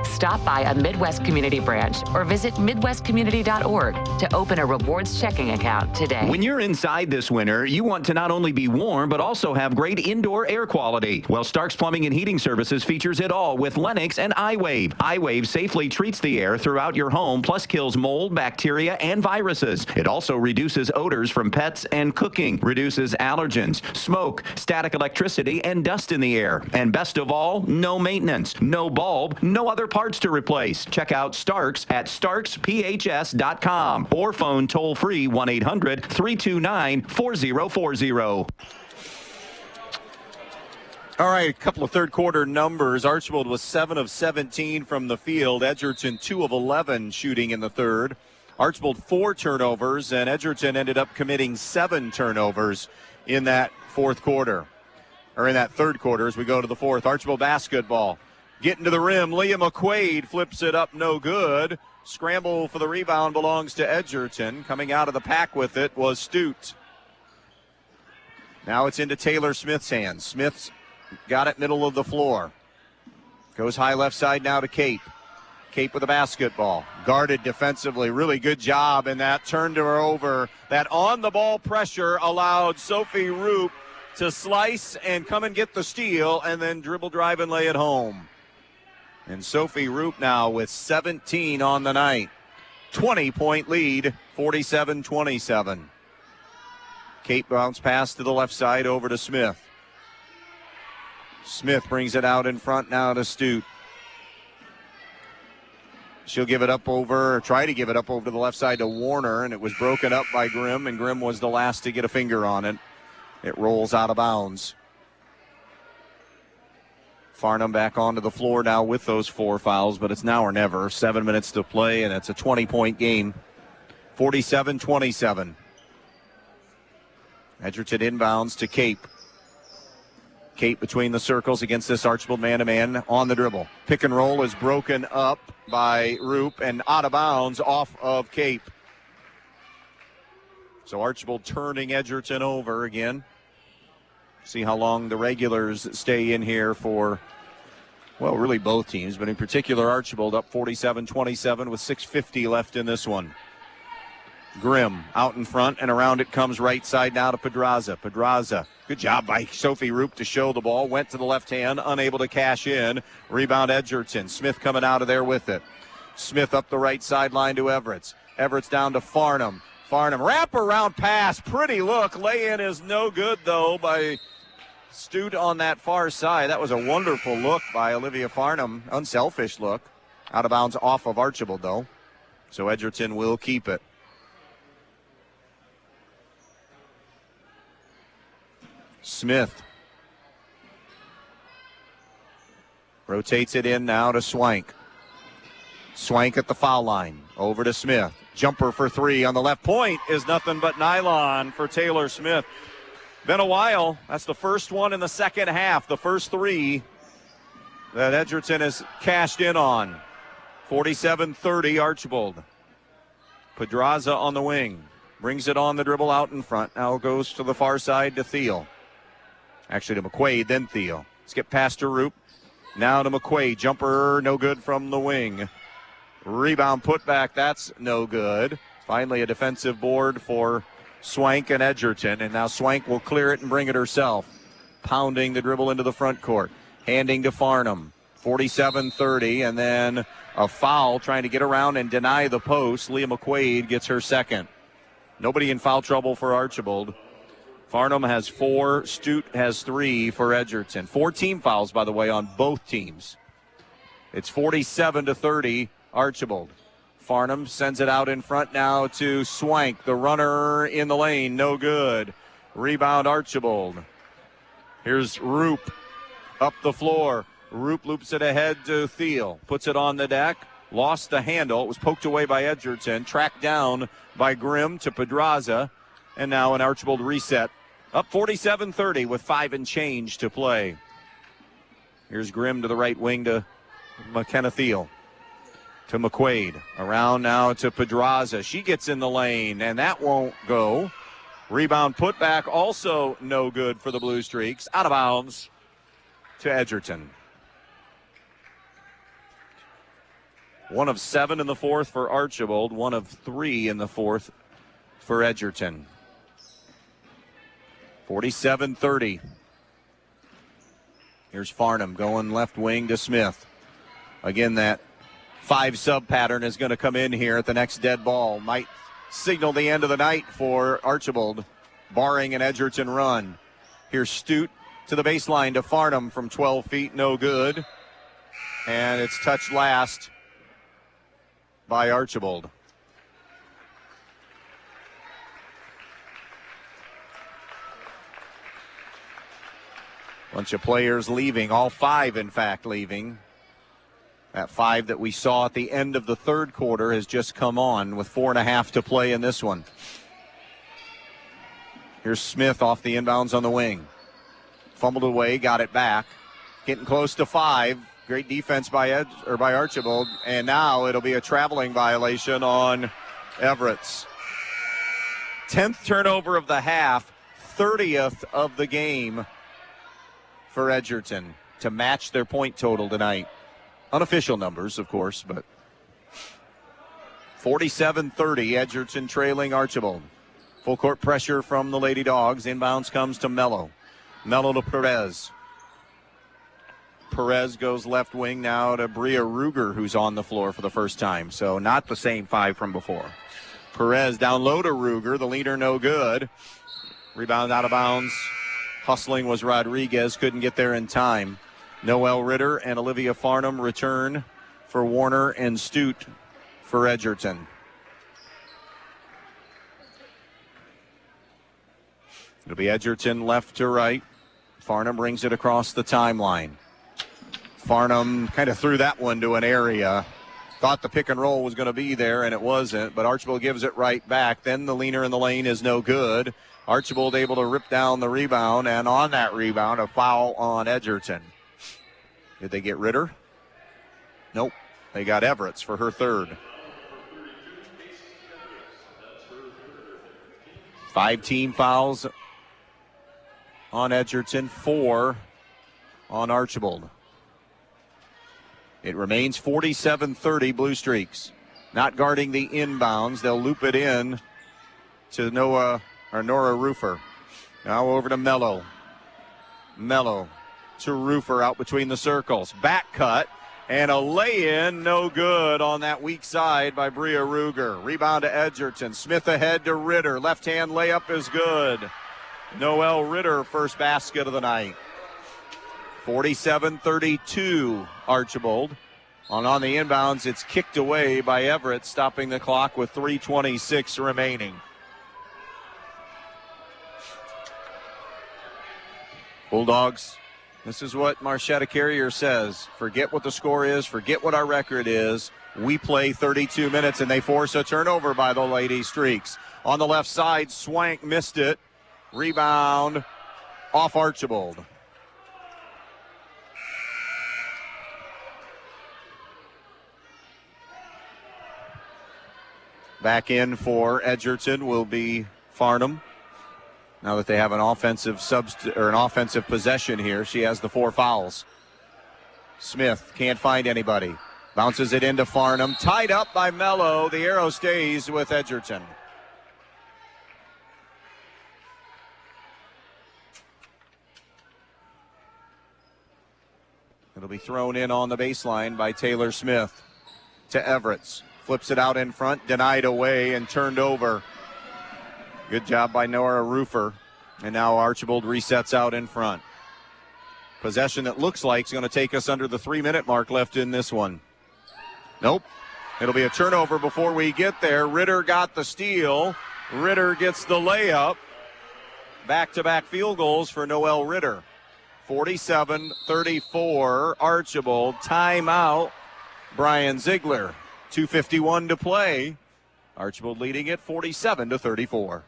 Stop by a Midwest Community branch or visit midwestcommunity.org to open a rewards checking account today. When you're inside this winter, you want to not only be warm, but also have great indoor air quality. Well, Stark's Plumbing and Heating Services features it all with Lennox and iWave. iWave safely treats the air throughout your home, plus kills mold, bacteria, and viruses. It also reduces odors from pets and cooking, reduces allergens, smoke, static electricity, and dust in the air. And best of all, no maintenance, no bulb, no other parts to replace. Check out Starks at starksphs.com or phone toll-free 1-800-329-4040. All right, a couple of third-quarter numbers. Archbold was 7 of 17 from the field. Edgerton 2 of 11 shooting in the third. Archbold 4 turnovers, and Edgerton ended up committing 7 turnovers in that fourth quarter, or in that third quarter as we go to the fourth. Archbold basketball. Getting to the rim, Leah McQuaid flips it up, no good. Scramble for the rebound belongs to Edgerton. Coming out of the pack with it was Stute. Now it's into Taylor Smith's hands. Smith's got it middle of the floor. Goes high left side now to Cape. Cape with the basketball. Guarded defensively. Really good job in that. Turned her over. That on-the-ball pressure allowed Sophie Roop to slice and come and get the steal and then dribble, drive, and lay it home. And Sophie Roop now with 17 on the night. 20-point lead, 47-27. Cape bounce pass to the left side over to Smith. Smith brings it out in front now to Stute. She'll give it up over, or try to give it up over to the left side to Warner, and it was broken up by Grimm, and Grimm was the last to get a finger on it. It rolls out of bounds. Farnham back onto the floor now with those 4 fouls, but it's now or never. 7 minutes to play, and it's a 20-point game. 47-27. Edgerton inbounds to Cape. Cape between the circles against this Archbold man-to-man on the dribble. Pick and roll is broken up by Roop and out of bounds off of Cape. So Archbold turning Edgerton over again. See how long the regulars stay in here for, well, really both teams, but in particular Archbold up 47-27 with 6:50 left in this one. Grimm out in front, and around it comes right side now to Pedraza. Pedraza, good job by Sophie Roop to show the ball. Went to the left hand, unable to cash in. Rebound Edgerton. Smith coming out of there with it. Smith up the right sideline to Everett. Everett's down to Farnham. Farnham, wrap-around pass. Pretty look. Lay-in is no good, though, by Stute on that far side. That was a wonderful look by Olivia Farnham. Unselfish look. Out of bounds off of Archbold, though. So Edgerton will keep it. Smith Rotates it in now to Swank. Swank at the foul line. Over to Smith. Jumper for three on the left point is nothing but nylon for Taylor Smith. Been a while. That's the first one in the second half. The first three that Edgerton has cashed in on. 47-30 Archbold. Pedraza on the wing. Brings it on the dribble out in front. Now goes to the far side to Thiel. Actually to McQuaid, then Thiel. Let's get past to Roop. Now to McQuaid. Jumper no good from the wing. Rebound put back. That's no good. Finally a defensive board for Swank and Edgerton. And now Swank will clear it and bring it herself. Pounding the dribble into the front court. Handing to Farnham. 47-30. And then a foul trying to get around and deny the post. Leah McQuaid gets her second. Nobody in foul trouble for Archbold. Farnham has 4. Stute has 3 for Edgerton. 4 team fouls, by the way, on both teams. It's 47-30 Archbold. Farnham sends it out in front now to Swank. The runner in the lane, no good. Rebound Archbold. Here's Roop up the floor. Roop loops it ahead to Thiel. Puts it on the deck. Lost the handle. It was poked away by Edgerton. Tracked down by Grimm to Pedraza. And now an Archbold reset. Up 47-30 with 5 and change to play. Here's Grimm to the right wing to McKenna Thiel. To McQuaid. Around now to Pedraza. She gets in the lane, and that won't go. Rebound put back, also no good for the Blue Streaks. Out of bounds to Edgerton. 1 of 7 in the fourth for Archbold. 1 of 3 in the fourth for Edgerton. 47-30. Here's Farnham going left wing to Smith. Again, that 5 sub pattern is going to come in here at the next dead ball. Might signal the end of the night for Archbold, barring an Edgerton run. Here's Stute to the baseline to Farnham from 12 feet, no good. And it's touched last by Archbold. Bunch of players leaving, all 5 in fact leaving. That 5 that we saw at the end of the third quarter has just come on with 4.5 to play in this one. Here's Smith off the inbounds on the wing. Fumbled away, got it back. Getting close to 5. Great defense by Archbold. And now it'll be a traveling violation on Everett's. 10th turnover of the half, 30th of the game for Edgerton to match their point total tonight. Unofficial numbers, of course, but 47-30, Edgerton trailing Archbold. Full court pressure from the Lady Dogs. Inbounds comes to Mello. Mello to Perez. Perez goes left wing now to Bria Ruger, who's on the floor for the first time. So not the same 5 from before. Perez down low to Ruger. The leader no good. Rebound out of bounds. Hustling was Rodriguez. Couldn't get there in time. Noelle Ritter and Olivia Farnham return for Warner and Stute for Edgerton. It'll be Edgerton left to right. Farnham brings it across the timeline. Farnham kind of threw that one to an area. Thought the pick and roll was going to be there, and it wasn't, but Archbold gives it right back. Then the leaner in the lane is no good. Archbold able to rip down the rebound, and on that rebound, a foul on Edgerton. Did they get Ritter? Nope. They got Everett's for her third. 5 team fouls on Edgerton, 4 on Archbold. It remains 47-30 Blue Streaks. Not guarding the inbounds. They'll loop it in to Nora Roofer. Now over to Mello. Mello to Roofer out between the circles. Back cut and a lay-in, no good on that weak side by Bria Ruger. Rebound to Edgerton. Smith ahead to Ritter. Left-hand layup is good. Noelle Ritter, first basket of the night. 47-32 Archbold. On the inbounds, it's kicked away by Everett, stopping the clock with 3:26 remaining. Bulldogs This is what Marchetta Carrier says. Forget what the score is. Forget what our record is. We play 32 minutes, and they force a turnover by the Lady Streaks. On the left side, Swank missed it. Rebound off Archbold. Back in for Edgerton will be Farnham. Now that they have an offensive possession here, she has the 4 fouls. Smith can't find anybody. Bounces it into Farnham. Tied up by Mello. The arrow stays with Edgerton. It'll be thrown in on the baseline by Taylor Smith to Everett. Flips it out in front, denied away and turned over. Good job by Nora Roofer. And now Archbold resets out in front. Possession that looks like is going to take us under the 3-minute mark left in this one. Nope. It'll be a turnover before we get there. Ritter got the steal. Ritter gets the layup. Back-to-back field goals for Noelle Ritter. 47-34 Archbold. Timeout Brian Ziegler. 2:51 to play. Archbold leading it 47-34.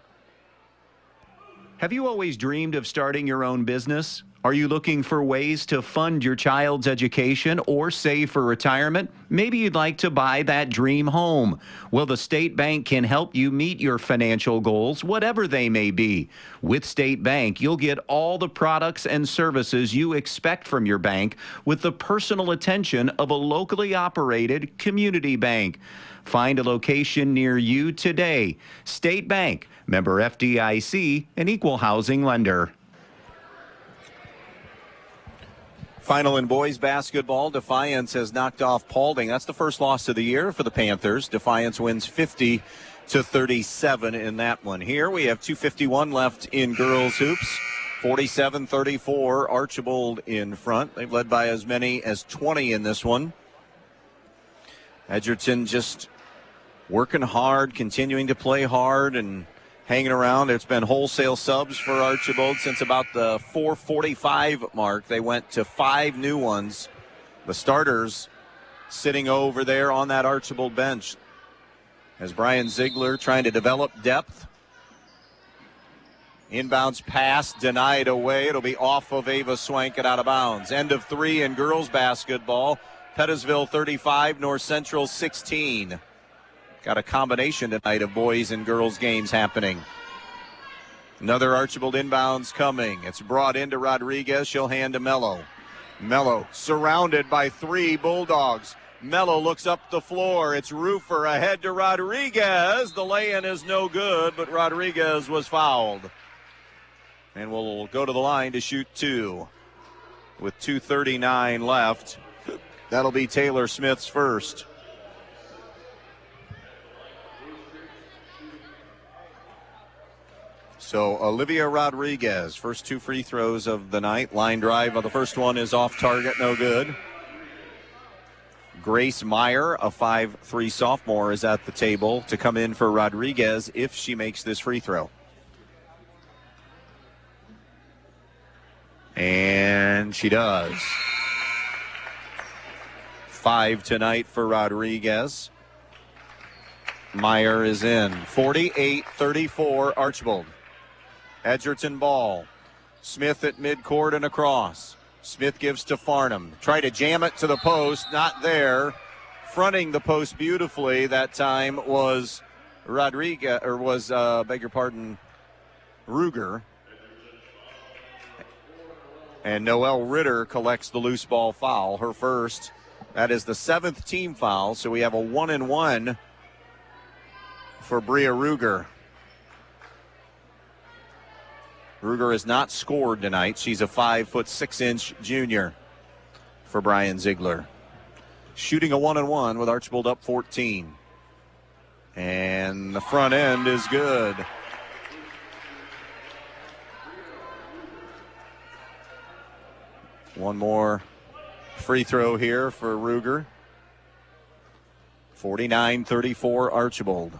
Have you always dreamed of starting your own business? Are you looking for ways to fund your child's education or save for retirement? Maybe you'd like to buy that dream home. Well, the State Bank can help you meet your financial goals, whatever they may be. With State Bank, you'll get all the products and services you expect from your bank with the personal attention of a locally operated community bank. Find a location near you today. State Bank, member FDIC, an equal housing lender. Final in boys basketball, Defiance has knocked off Paulding. That's the first loss of the year for the Panthers. Defiance wins 50-37 in that one. Here we have 2:51 left in girls hoops. 47-34, Archbold in front. They've led by as many as 20 in this one. Edgerton just working hard, continuing to play hard and hanging around. It's been wholesale subs for Archbold since about the 4:45 mark. They went to 5 new ones. The starters sitting over there on that Archbold bench as Brian Ziegler trying to develop depth. Inbounds pass denied away. It'll be off of Ava Swank and out of bounds. End of 3 in girls basketball. Pettisville 35, North Central 16. Got a combination tonight of boys and girls games happening. Another Archbold inbounds coming. It's brought into Rodriguez. She'll hand to Mello. Mello surrounded by 3 Bulldogs. Mello looks up the floor. It's Roofer ahead to Rodriguez. The lay-in is no good, but Rodriguez was fouled. And will go to the line to shoot 2 with 2:39 left. That'll be Taylor Smith's first. So Olivia Rodriguez, first 2 free throws of the night. Line drive. The first one is off target, no good. Grace Meyer, a 5'3" sophomore, is at the table to come in for Rodriguez if she makes this free throw. And she does. 5 tonight for Rodriguez. Meyer is in. 48-34 Archbold. Edgerton ball. Smith at midcourt and across. Smith gives to Farnham. Try to jam it to the post. Not there. Fronting the post beautifully that time was Rodriguez, or was, beg your pardon, Ruger. And Noelle Ritter collects the loose ball foul, her first. That is the 7th team foul, so we have a 1-and-1 for Bria Ruger. Ruger has not scored tonight. She's a 5'6" junior for Brian Ziegler. Shooting a 1-and-1 with Archbold up 14. And the front end is good. One more free throw here for Ruger. 49-34 Archbold.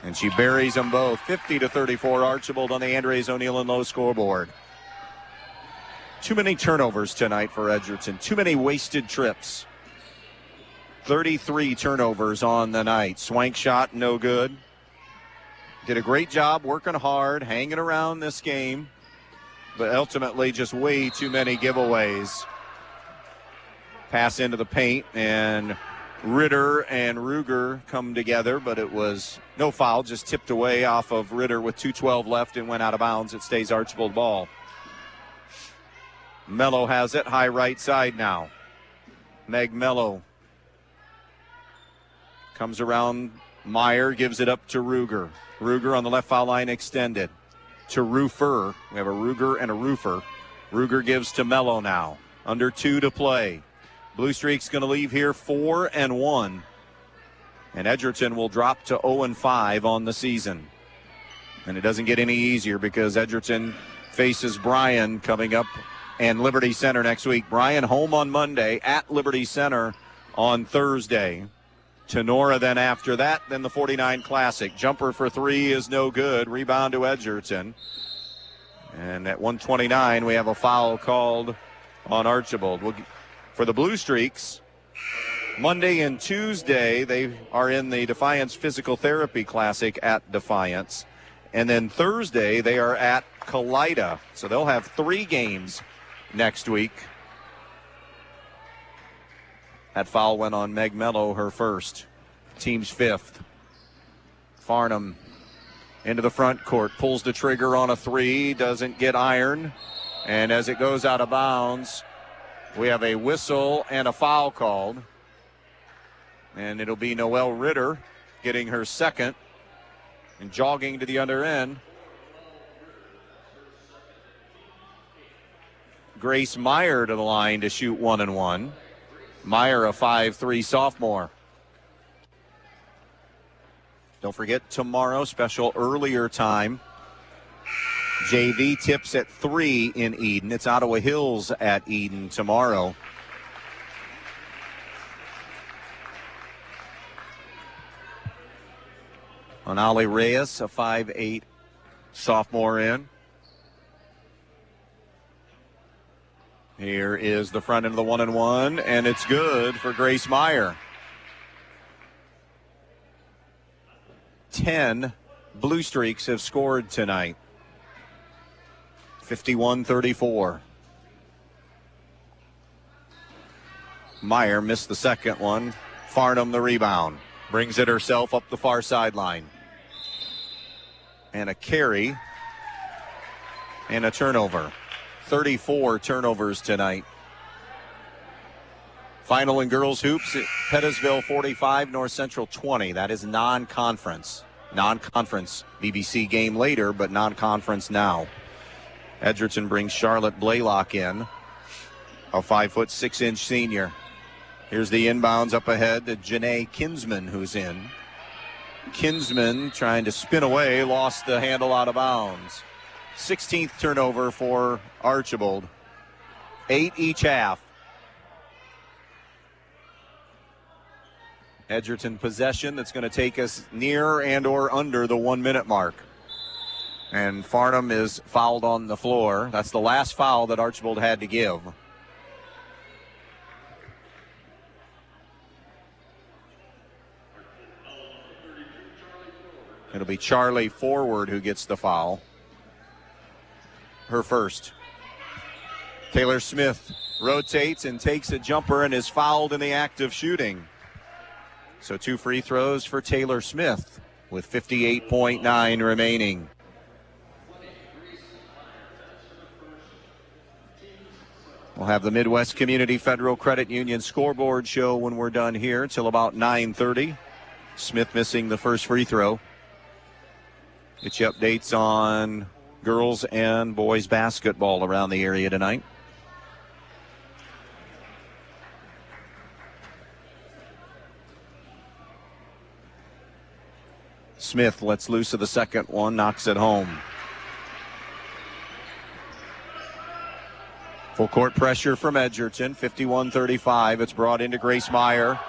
And she buries them both. 50-34 Archbold on the Andres O'Neill and Low scoreboard. Too many turnovers tonight for Edgerton. Too many wasted trips. 33 turnovers on the night. Swank shot, no good. Did a great job working hard, hanging around this game, but ultimately just way too many giveaways. Pass into the paint, and Ritter and Ruger come together, but it was no foul, just tipped away off of Ritter with 2:12 left and went out of bounds. It stays Archbold ball. Mello has it, high right side now. Meg Mello comes around Meyer, gives it up to Ruger. Ruger on the left foul line extended to Roofer. We have a Ruger and a Roofer. Ruger gives to Mello now. Under 2 to play. Blue Streak's going to leave here 4-1. And Edgerton will drop to 0-5 on the season. And it doesn't get any easier because Edgerton faces Bryan coming up and Liberty Center next week. Bryan home on Monday, at Liberty Center on Thursday. Tenora then after that, then the 49 Classic. Jumper for 3 is no good. Rebound to Edgerton. And at 1:29, we have a foul called on Archbold. For the Blue Streaks, Monday and Tuesday, they are in the Defiance Physical Therapy Classic at Defiance. And then Thursday, they are at Kalida. So they'll have 3 games next week. That foul went on Meg Mello, her first. Team's 5th. Farnham into the front court, pulls the trigger on a 3, doesn't get iron. And as it goes out of bounds, we have a whistle and a foul called. And it'll be Noelle Ritter getting her second and jogging to the other end. Grace Meyer to the line to shoot 1-1. Meyer, a 5'3" sophomore. Don't forget, tomorrow, special earlier time. JV tips at 3 in Eden. It's Ottawa Hills at Eden tomorrow. Anali Reyes, a 5'8" sophomore in. Here is the front end of the 1-1, and it's good for Grace Meyer. 10 Blue Streaks have scored tonight. 51-34. Meyer missed the second one. Farnham the rebound. Brings it herself up the far sideline. And a carry and a turnover. 34 turnovers tonight. Final in girls hoops, Pettisville 45, North Central 20. That is non-conference. Non-conference BBC game later, but non-conference now. Edgerton brings Charlotte Blaylock in, a 5'6" senior. Here's the inbounds up ahead to Janae Kinsman, who's in. Kinsman trying to spin away, lost the handle out of bounds. 16th turnover for Archbold. 8 each half. Edgerton possession that's going to take us near and or under the 1-minute mark. And Farnham is fouled on the floor. That's the last foul that Archbold had to give. It'll be Charlie Forward who gets the foul. Her first. Taylor Smith rotates and takes a jumper and is fouled in the act of shooting. So 2 free throws for Taylor Smith with 58.9 remaining. We'll have the Midwest Community Federal Credit Union scoreboard show when we're done here until about 9:30. Smith missing the first free throw. Get you updates on girls and boys basketball around the area tonight. Smith lets loose of the second one, knocks it home. Full court pressure from Edgerton, 51-35. It's brought into Grace Meyer.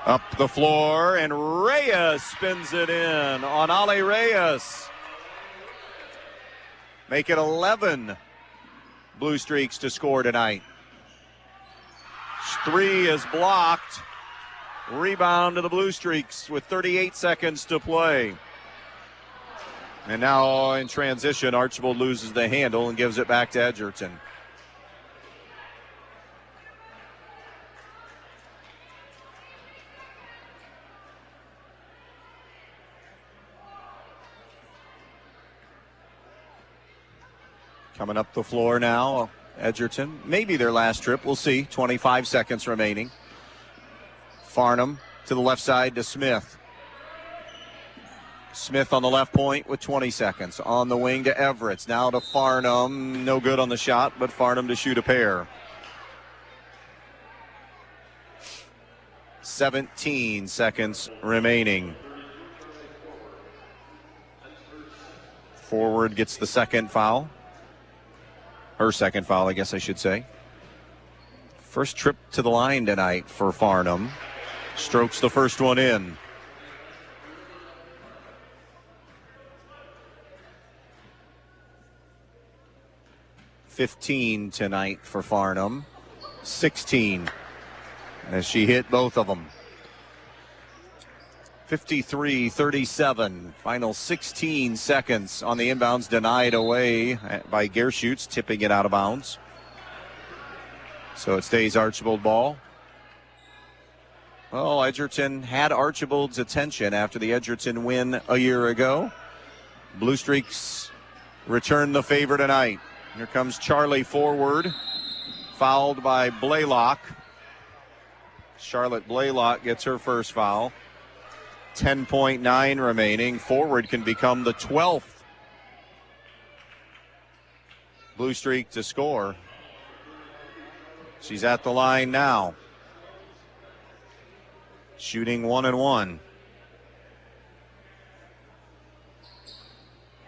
Up the floor, and Reyes spins it in on Ali Reyes. Make it 11 Blue Streaks to score tonight. 3 is blocked. Rebound to the Blue Streaks with 38 seconds to play. And now in transition, Archbold loses the handle and gives it back to Edgerton. Coming up the floor now, Edgerton. Maybe their last trip. We'll see. 25 seconds remaining. Farnham to the left side to Smith. Smith on the left point with 20 seconds. On the wing to Everett. Now to Farnham. No good on the shot, but Farnham to shoot a pair. 17 seconds remaining. Forward gets the second foul. Her second foul, I guess I should say. First trip to the line tonight for Farnham. Strokes the first one in. $15 tonight for Farnham. 16 as she hit both of them. 53-37. Final 16 seconds on the inbounds, denied away by Gerschutz, tipping it out of bounds. So it stays Archbold ball. Well, Edgerton had Archbold's attention after the Edgerton win a year ago. Blue Streaks return the favor tonight. Here comes Charlie forward, fouled by Blaylock. Charlotte Blaylock gets her first foul. 10.9 remaining. Forward can become the 12th Blue Streak to score. She's at the line now. Shooting 1-1.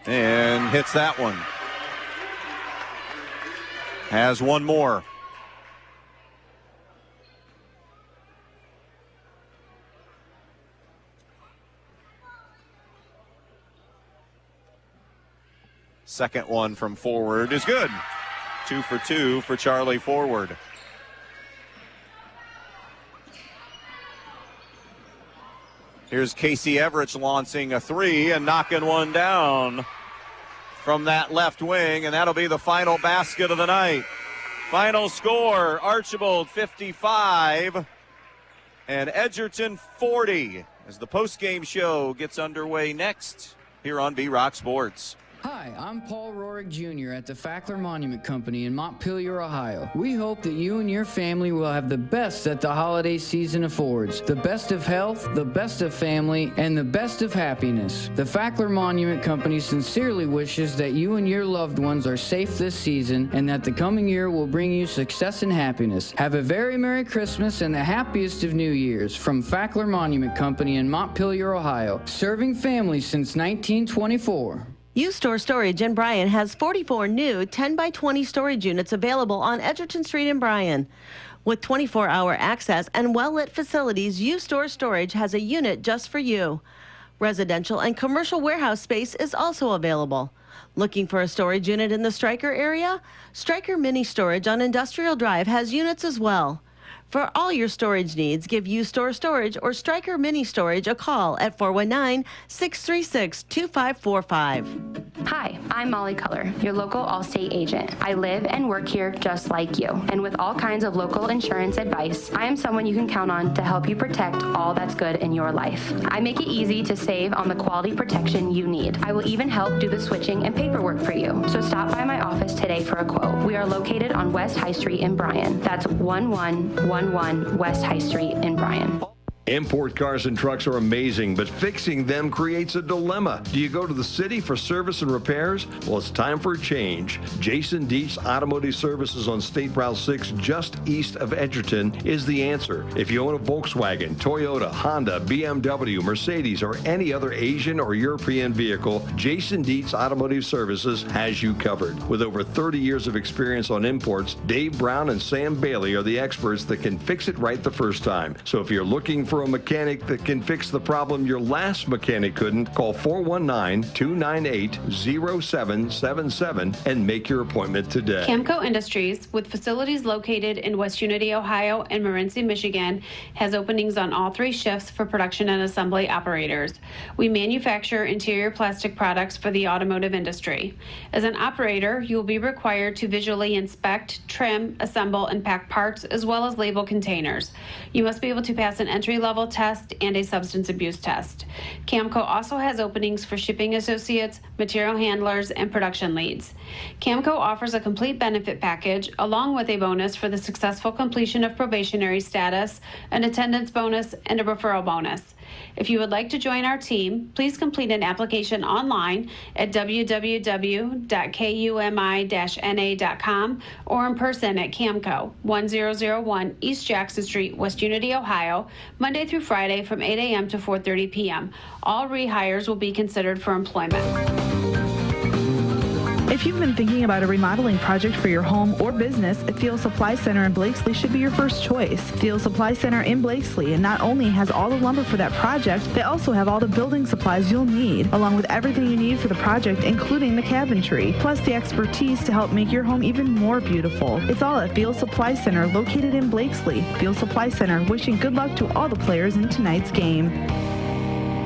And hits that one. Has one more. Second one from forward is good. 2 for 2 for Charlie forward. Here's Casey Everett launching a 3 and knocking one down from that left wing, and that'll be the final basket of the night. Final score, Archbold 55 and Edgerton 40, as the post-game show gets underway next here on B-Rock Sports. Hi, I'm Paul Rohrig Jr. at the Fackler Monument Company in Montpelier, Ohio. We hope that you and your family will have the best that the holiday season affords. The best of health, the best of family, and the best of happiness. The Fackler Monument Company sincerely wishes that you and your loved ones are safe this season and that the coming year will bring you success and happiness. Have a very Merry Christmas and the happiest of New Years from Fackler Monument Company in Montpelier, Ohio. Serving families since 1924. U-Store Storage in Bryan has 44 new 10x20 storage units available on Edgerton Street in Bryan. With 24-hour access and well-lit facilities, U-Store Storage has a unit just for you. Residential and commercial warehouse space is also available. Looking for a storage unit in the Stryker area? Stryker Mini Storage on Industrial Drive has units as well. For all your storage needs, give U-Store Storage or Stryker Mini Storage a call at 419-636-2545. Hi, I'm Molly Culler, your local Allstate agent. I live and work here just like you. And with all kinds of local insurance advice, I am someone you can count on to help you protect all that's good in your life. I make it easy to save on the quality protection you need. I will even help do the switching and paperwork for you. So stop by my office today for a quote. We are located on West High Street in Bryan. That's 1111 West High Street in Bryan. Import cars and trucks are amazing, but fixing them creates a dilemma. Do you go to the city for service and repairs? Well, it's time for a change. Jason Dietz Automotive Services on State Route 6, just east of Edgerton, is the answer. If you own a Volkswagen, Toyota, Honda, BMW, Mercedes, or any other Asian or European vehicle, Jason Dietz Automotive Services has you covered. With over 30 years of experience on imports, Dave Brown and Sam Bailey are the experts that can fix it right the first time. So if you're looking for for a mechanic that can fix the problem your last mechanic couldn't, call 419-298-0777 and make your appointment today. Camco Industries, with facilities located in West Unity, Ohio and Morenci, Michigan, has openings on all 3 shifts for production and assembly operators. We manufacture interior plastic products for the automotive industry. As an operator, you will be required to visually inspect, trim, assemble, and pack parts, as well as label containers. You must be able to pass an entry-level test and a substance abuse test. Camco also has openings for shipping associates, material handlers, and production leads. Camco offers a complete benefit package along with a bonus for the successful completion of probationary status, an attendance bonus, and a referral bonus. If you would like to join our team, please complete an application online at www.kumi-na.com or in person at Camco, 1001 East Jackson Street, West Unity, Ohio, Monday through Friday from 8 a.m. to 4:30 p.m. All rehires will be considered for employment. If you've been thinking about a remodeling project for your home or business, Field Supply Center in Blakesley should be your first choice. Field Supply Center in Blakesley and not only has all the lumber for that project, they also have all the building supplies you'll need, along with everything you need for the project, including the cabinetry, plus the expertise to help make your home even more beautiful. It's all at Field Supply Center, located in Blakesley. Field Supply Center, wishing good luck to all the players in tonight's game.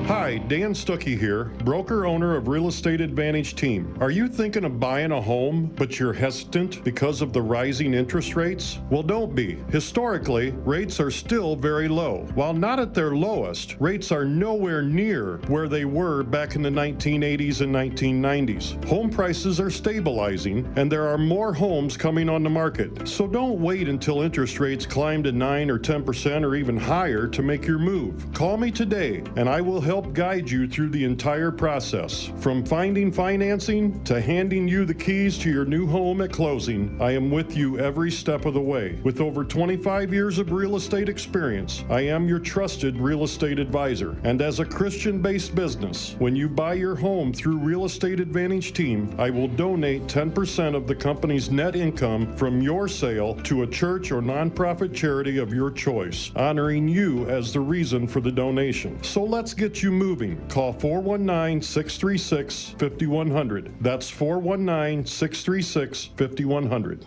Hi, Dan Stuckey here, broker owner of Real Estate Advantage Team. Are you thinking of buying a home, but you're hesitant because of the rising interest rates? Well, don't be. Historically, rates are still very low. While not at their lowest, rates are nowhere near where they were back in the 1980s and 1990s. Home prices are stabilizing, and there are more homes coming on the market. So don't wait until interest rates climb to 9 or 10% or even higher to make your move. Call me today, and I will help guide you through the entire process. From finding financing to handing you the keys to your new home at closing, I am with you every step of the way. With over 25 years of real estate experience, I am your trusted real estate advisor. And as a Christian-based business, when you buy your home through Real Estate Advantage Team, I will donate 10% of the company's net income from your sale to a church or nonprofit charity of your choice, honoring you as the reason for the donation. So let's get you moving. Call 419-636-5100. That's 419-636-5100.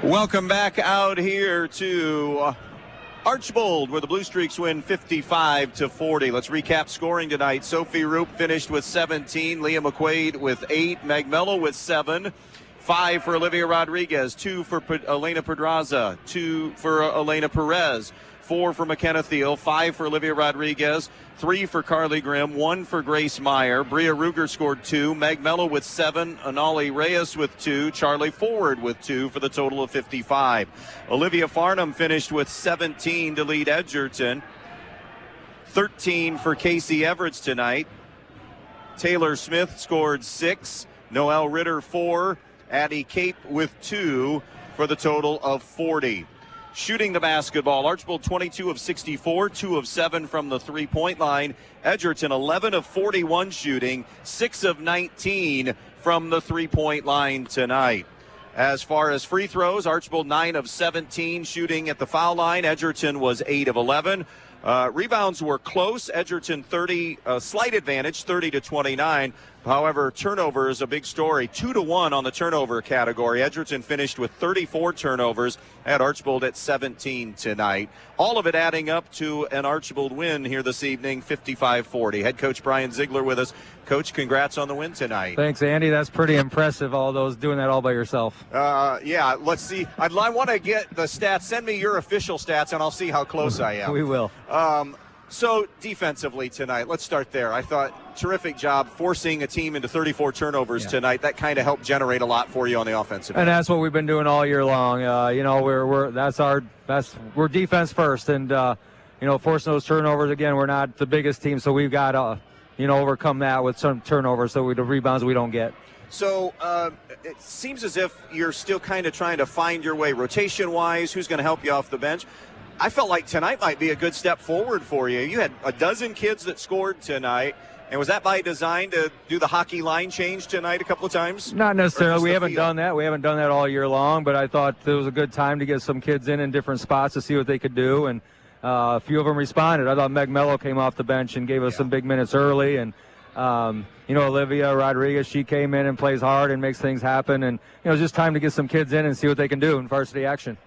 Welcome back out here to Archbold, where the Blue Streaks win 55-40. Let's recap scoring tonight. Sophie Roop finished with 17, Leah McQuaid with 8, Meg Mello with 7, 5 for Olivia Rodriguez, 2 for Elena Pedraza, 2 for Elena Perez, 4 for McKenna Thiel, 5 for Olivia Rodriguez, 3 for Carly Grimm, 1 for Grace Meyer. Bria Ruger scored 2, Meg Mello with 7, Anali Reyes with 2, Charlie Forward with 2 for the total of 55. Olivia Farnham finished with 17 to lead Edgerton, 13 for Casey Everett tonight. Taylor Smith scored 6, Noelle Ritter 4, Addie Cape with 2 for the total of 40. Shooting the basketball, Archbold 22 of 64, 2 of 7 from the three-point line. Edgerton 11 of 41 shooting, 6 of 19 from the three-point line tonight. As far as free throws, Archbold 9 of 17 shooting at the foul line. Edgerton was 8 of 11. Rebounds were close. Edgerton 30, slight advantage, 30-29. However, turnover is a big story. 2-1 on the turnover category. Edgerton finished with 34 turnovers at Archbold at 17 tonight. All of it adding up to an Archbold win here this evening, 55-40. Head coach Brian Ziegler with us. Coach, congrats on the win tonight. Thanks, Andy. That's pretty impressive, all those doing that all by yourself. Yeah, let's see. I want to get the stats. Send me your official stats, and I'll see how close I am. We will. So defensively tonight, let's start there. I thought terrific job forcing a team into 34 turnovers tonight. That kind of helped generate a lot for you on the offensive end. And that's what we've been doing all year long. We're defense first, and forcing those turnovers again. We're not the biggest team, so we've got to overcome that with some turnovers, so the rebounds we don't get. So it seems as if you're still kind of trying to find your way rotation-wise. Who's going to help you off the bench? I felt like tonight might be a good step forward for you. You had a dozen kids that scored tonight. And was that by design to do the hockey line change tonight a couple of times? Not necessarily. We haven't done that. We haven't done that all year long, but I thought it was a good time to get some kids in different spots to see what they could do, and a few of them responded. I thought Meg Mello came off the bench and gave us some big minutes early, and Olivia Rodriguez, she came in and plays hard and makes things happen, and it's just time to get some kids in and see what they can do in varsity action.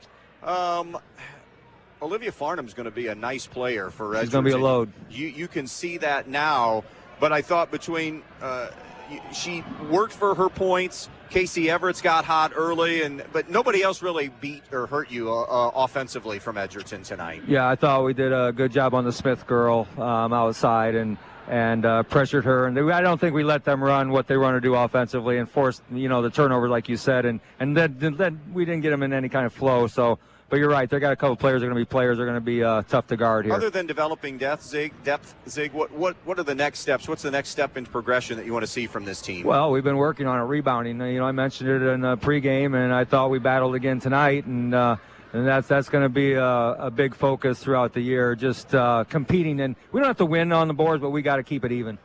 Olivia Farnham's going to be a nice player for Edgerton. She's going to be a load. You can see that now, but I thought between she worked for her points. Casey Everett's got hot early, but nobody else really beat or hurt you offensively from Edgerton tonight. Yeah, I thought we did a good job on the Smith girl outside and pressured her. And I don't think we let them run what they want to do offensively and forced the turnover like you said. And then we didn't get them in any kind of flow. But you're right. They got a couple players. They're going to be tough to guard here. Other than developing depth, Zig, what are the next steps? What's the next step in progression that you want to see from this team? Well, we've been working on it, rebounding. I mentioned it in the pregame, and I thought we battled again tonight, and that's going to be a big focus throughout the year. Just competing, and we don't have to win on the boards, but we got to keep it even.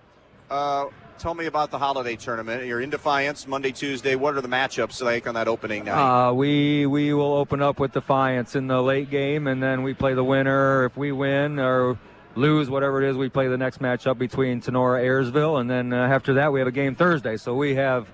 Tell me about the holiday tournament. You're in Defiance Monday, Tuesday. What are the matchups like on that opening night? We will open up with Defiance in the late game, and then we play the winner. If we win or lose, whatever it is, we play the next matchup between Tenora Ayersville, and then after that we have a game Thursday. So we have,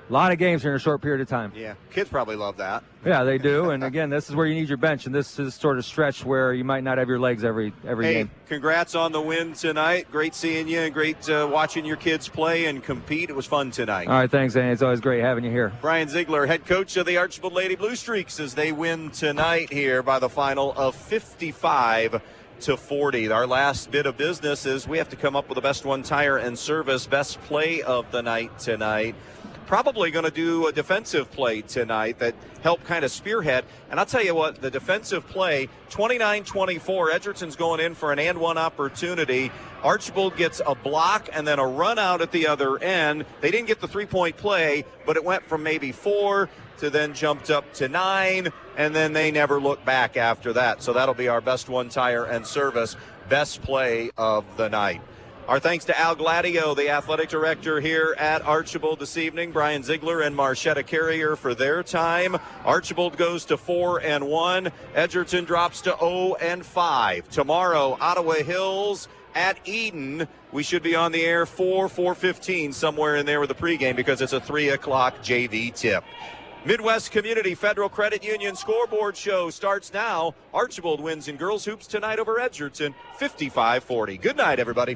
a lot of games here in a short period of time. Yeah, kids probably love that. Yeah, they do. And again, this is where you need your bench, and this is sort of stretch where you might not have your legs every game. Congrats on the win tonight. Great seeing you, and great watching your kids play and compete. It was fun tonight. All right, thanks, Andy. It's always great having you here. Brian Ziegler, head coach of the Archbold Lady Blue Streaks, as they win tonight here by the final of 55-40. Our last bit of business is we have to come up with the best one tire and service, best play of the night tonight. Probably going to do a defensive play tonight that helped kind of spearhead. And I'll tell you what, the defensive play, 29-24, Edgerton's going in for an and one opportunity. Archbold gets a block and then a run out at the other end. They didn't get the three-point play, but it went from maybe 4 to then jumped up to 9, and then they never looked back after that. So that'll be our best one tire and service, best play of the night. Our thanks to Al Gladio, the athletic director here at Archbold this evening, Brian Ziegler and Marchetta Carrier for their time. Archbold goes to 4-1. Edgerton drops to 0-5. Tomorrow, Ottawa Hills at Eden. We should be on the air 4:15, somewhere in there with the pregame because it's a 3 o'clock JV tip. Midwest Community Federal Credit Union scoreboard show starts now. Archbold wins in girls hoops tonight over Edgerton, 55-40. Good night, everybody.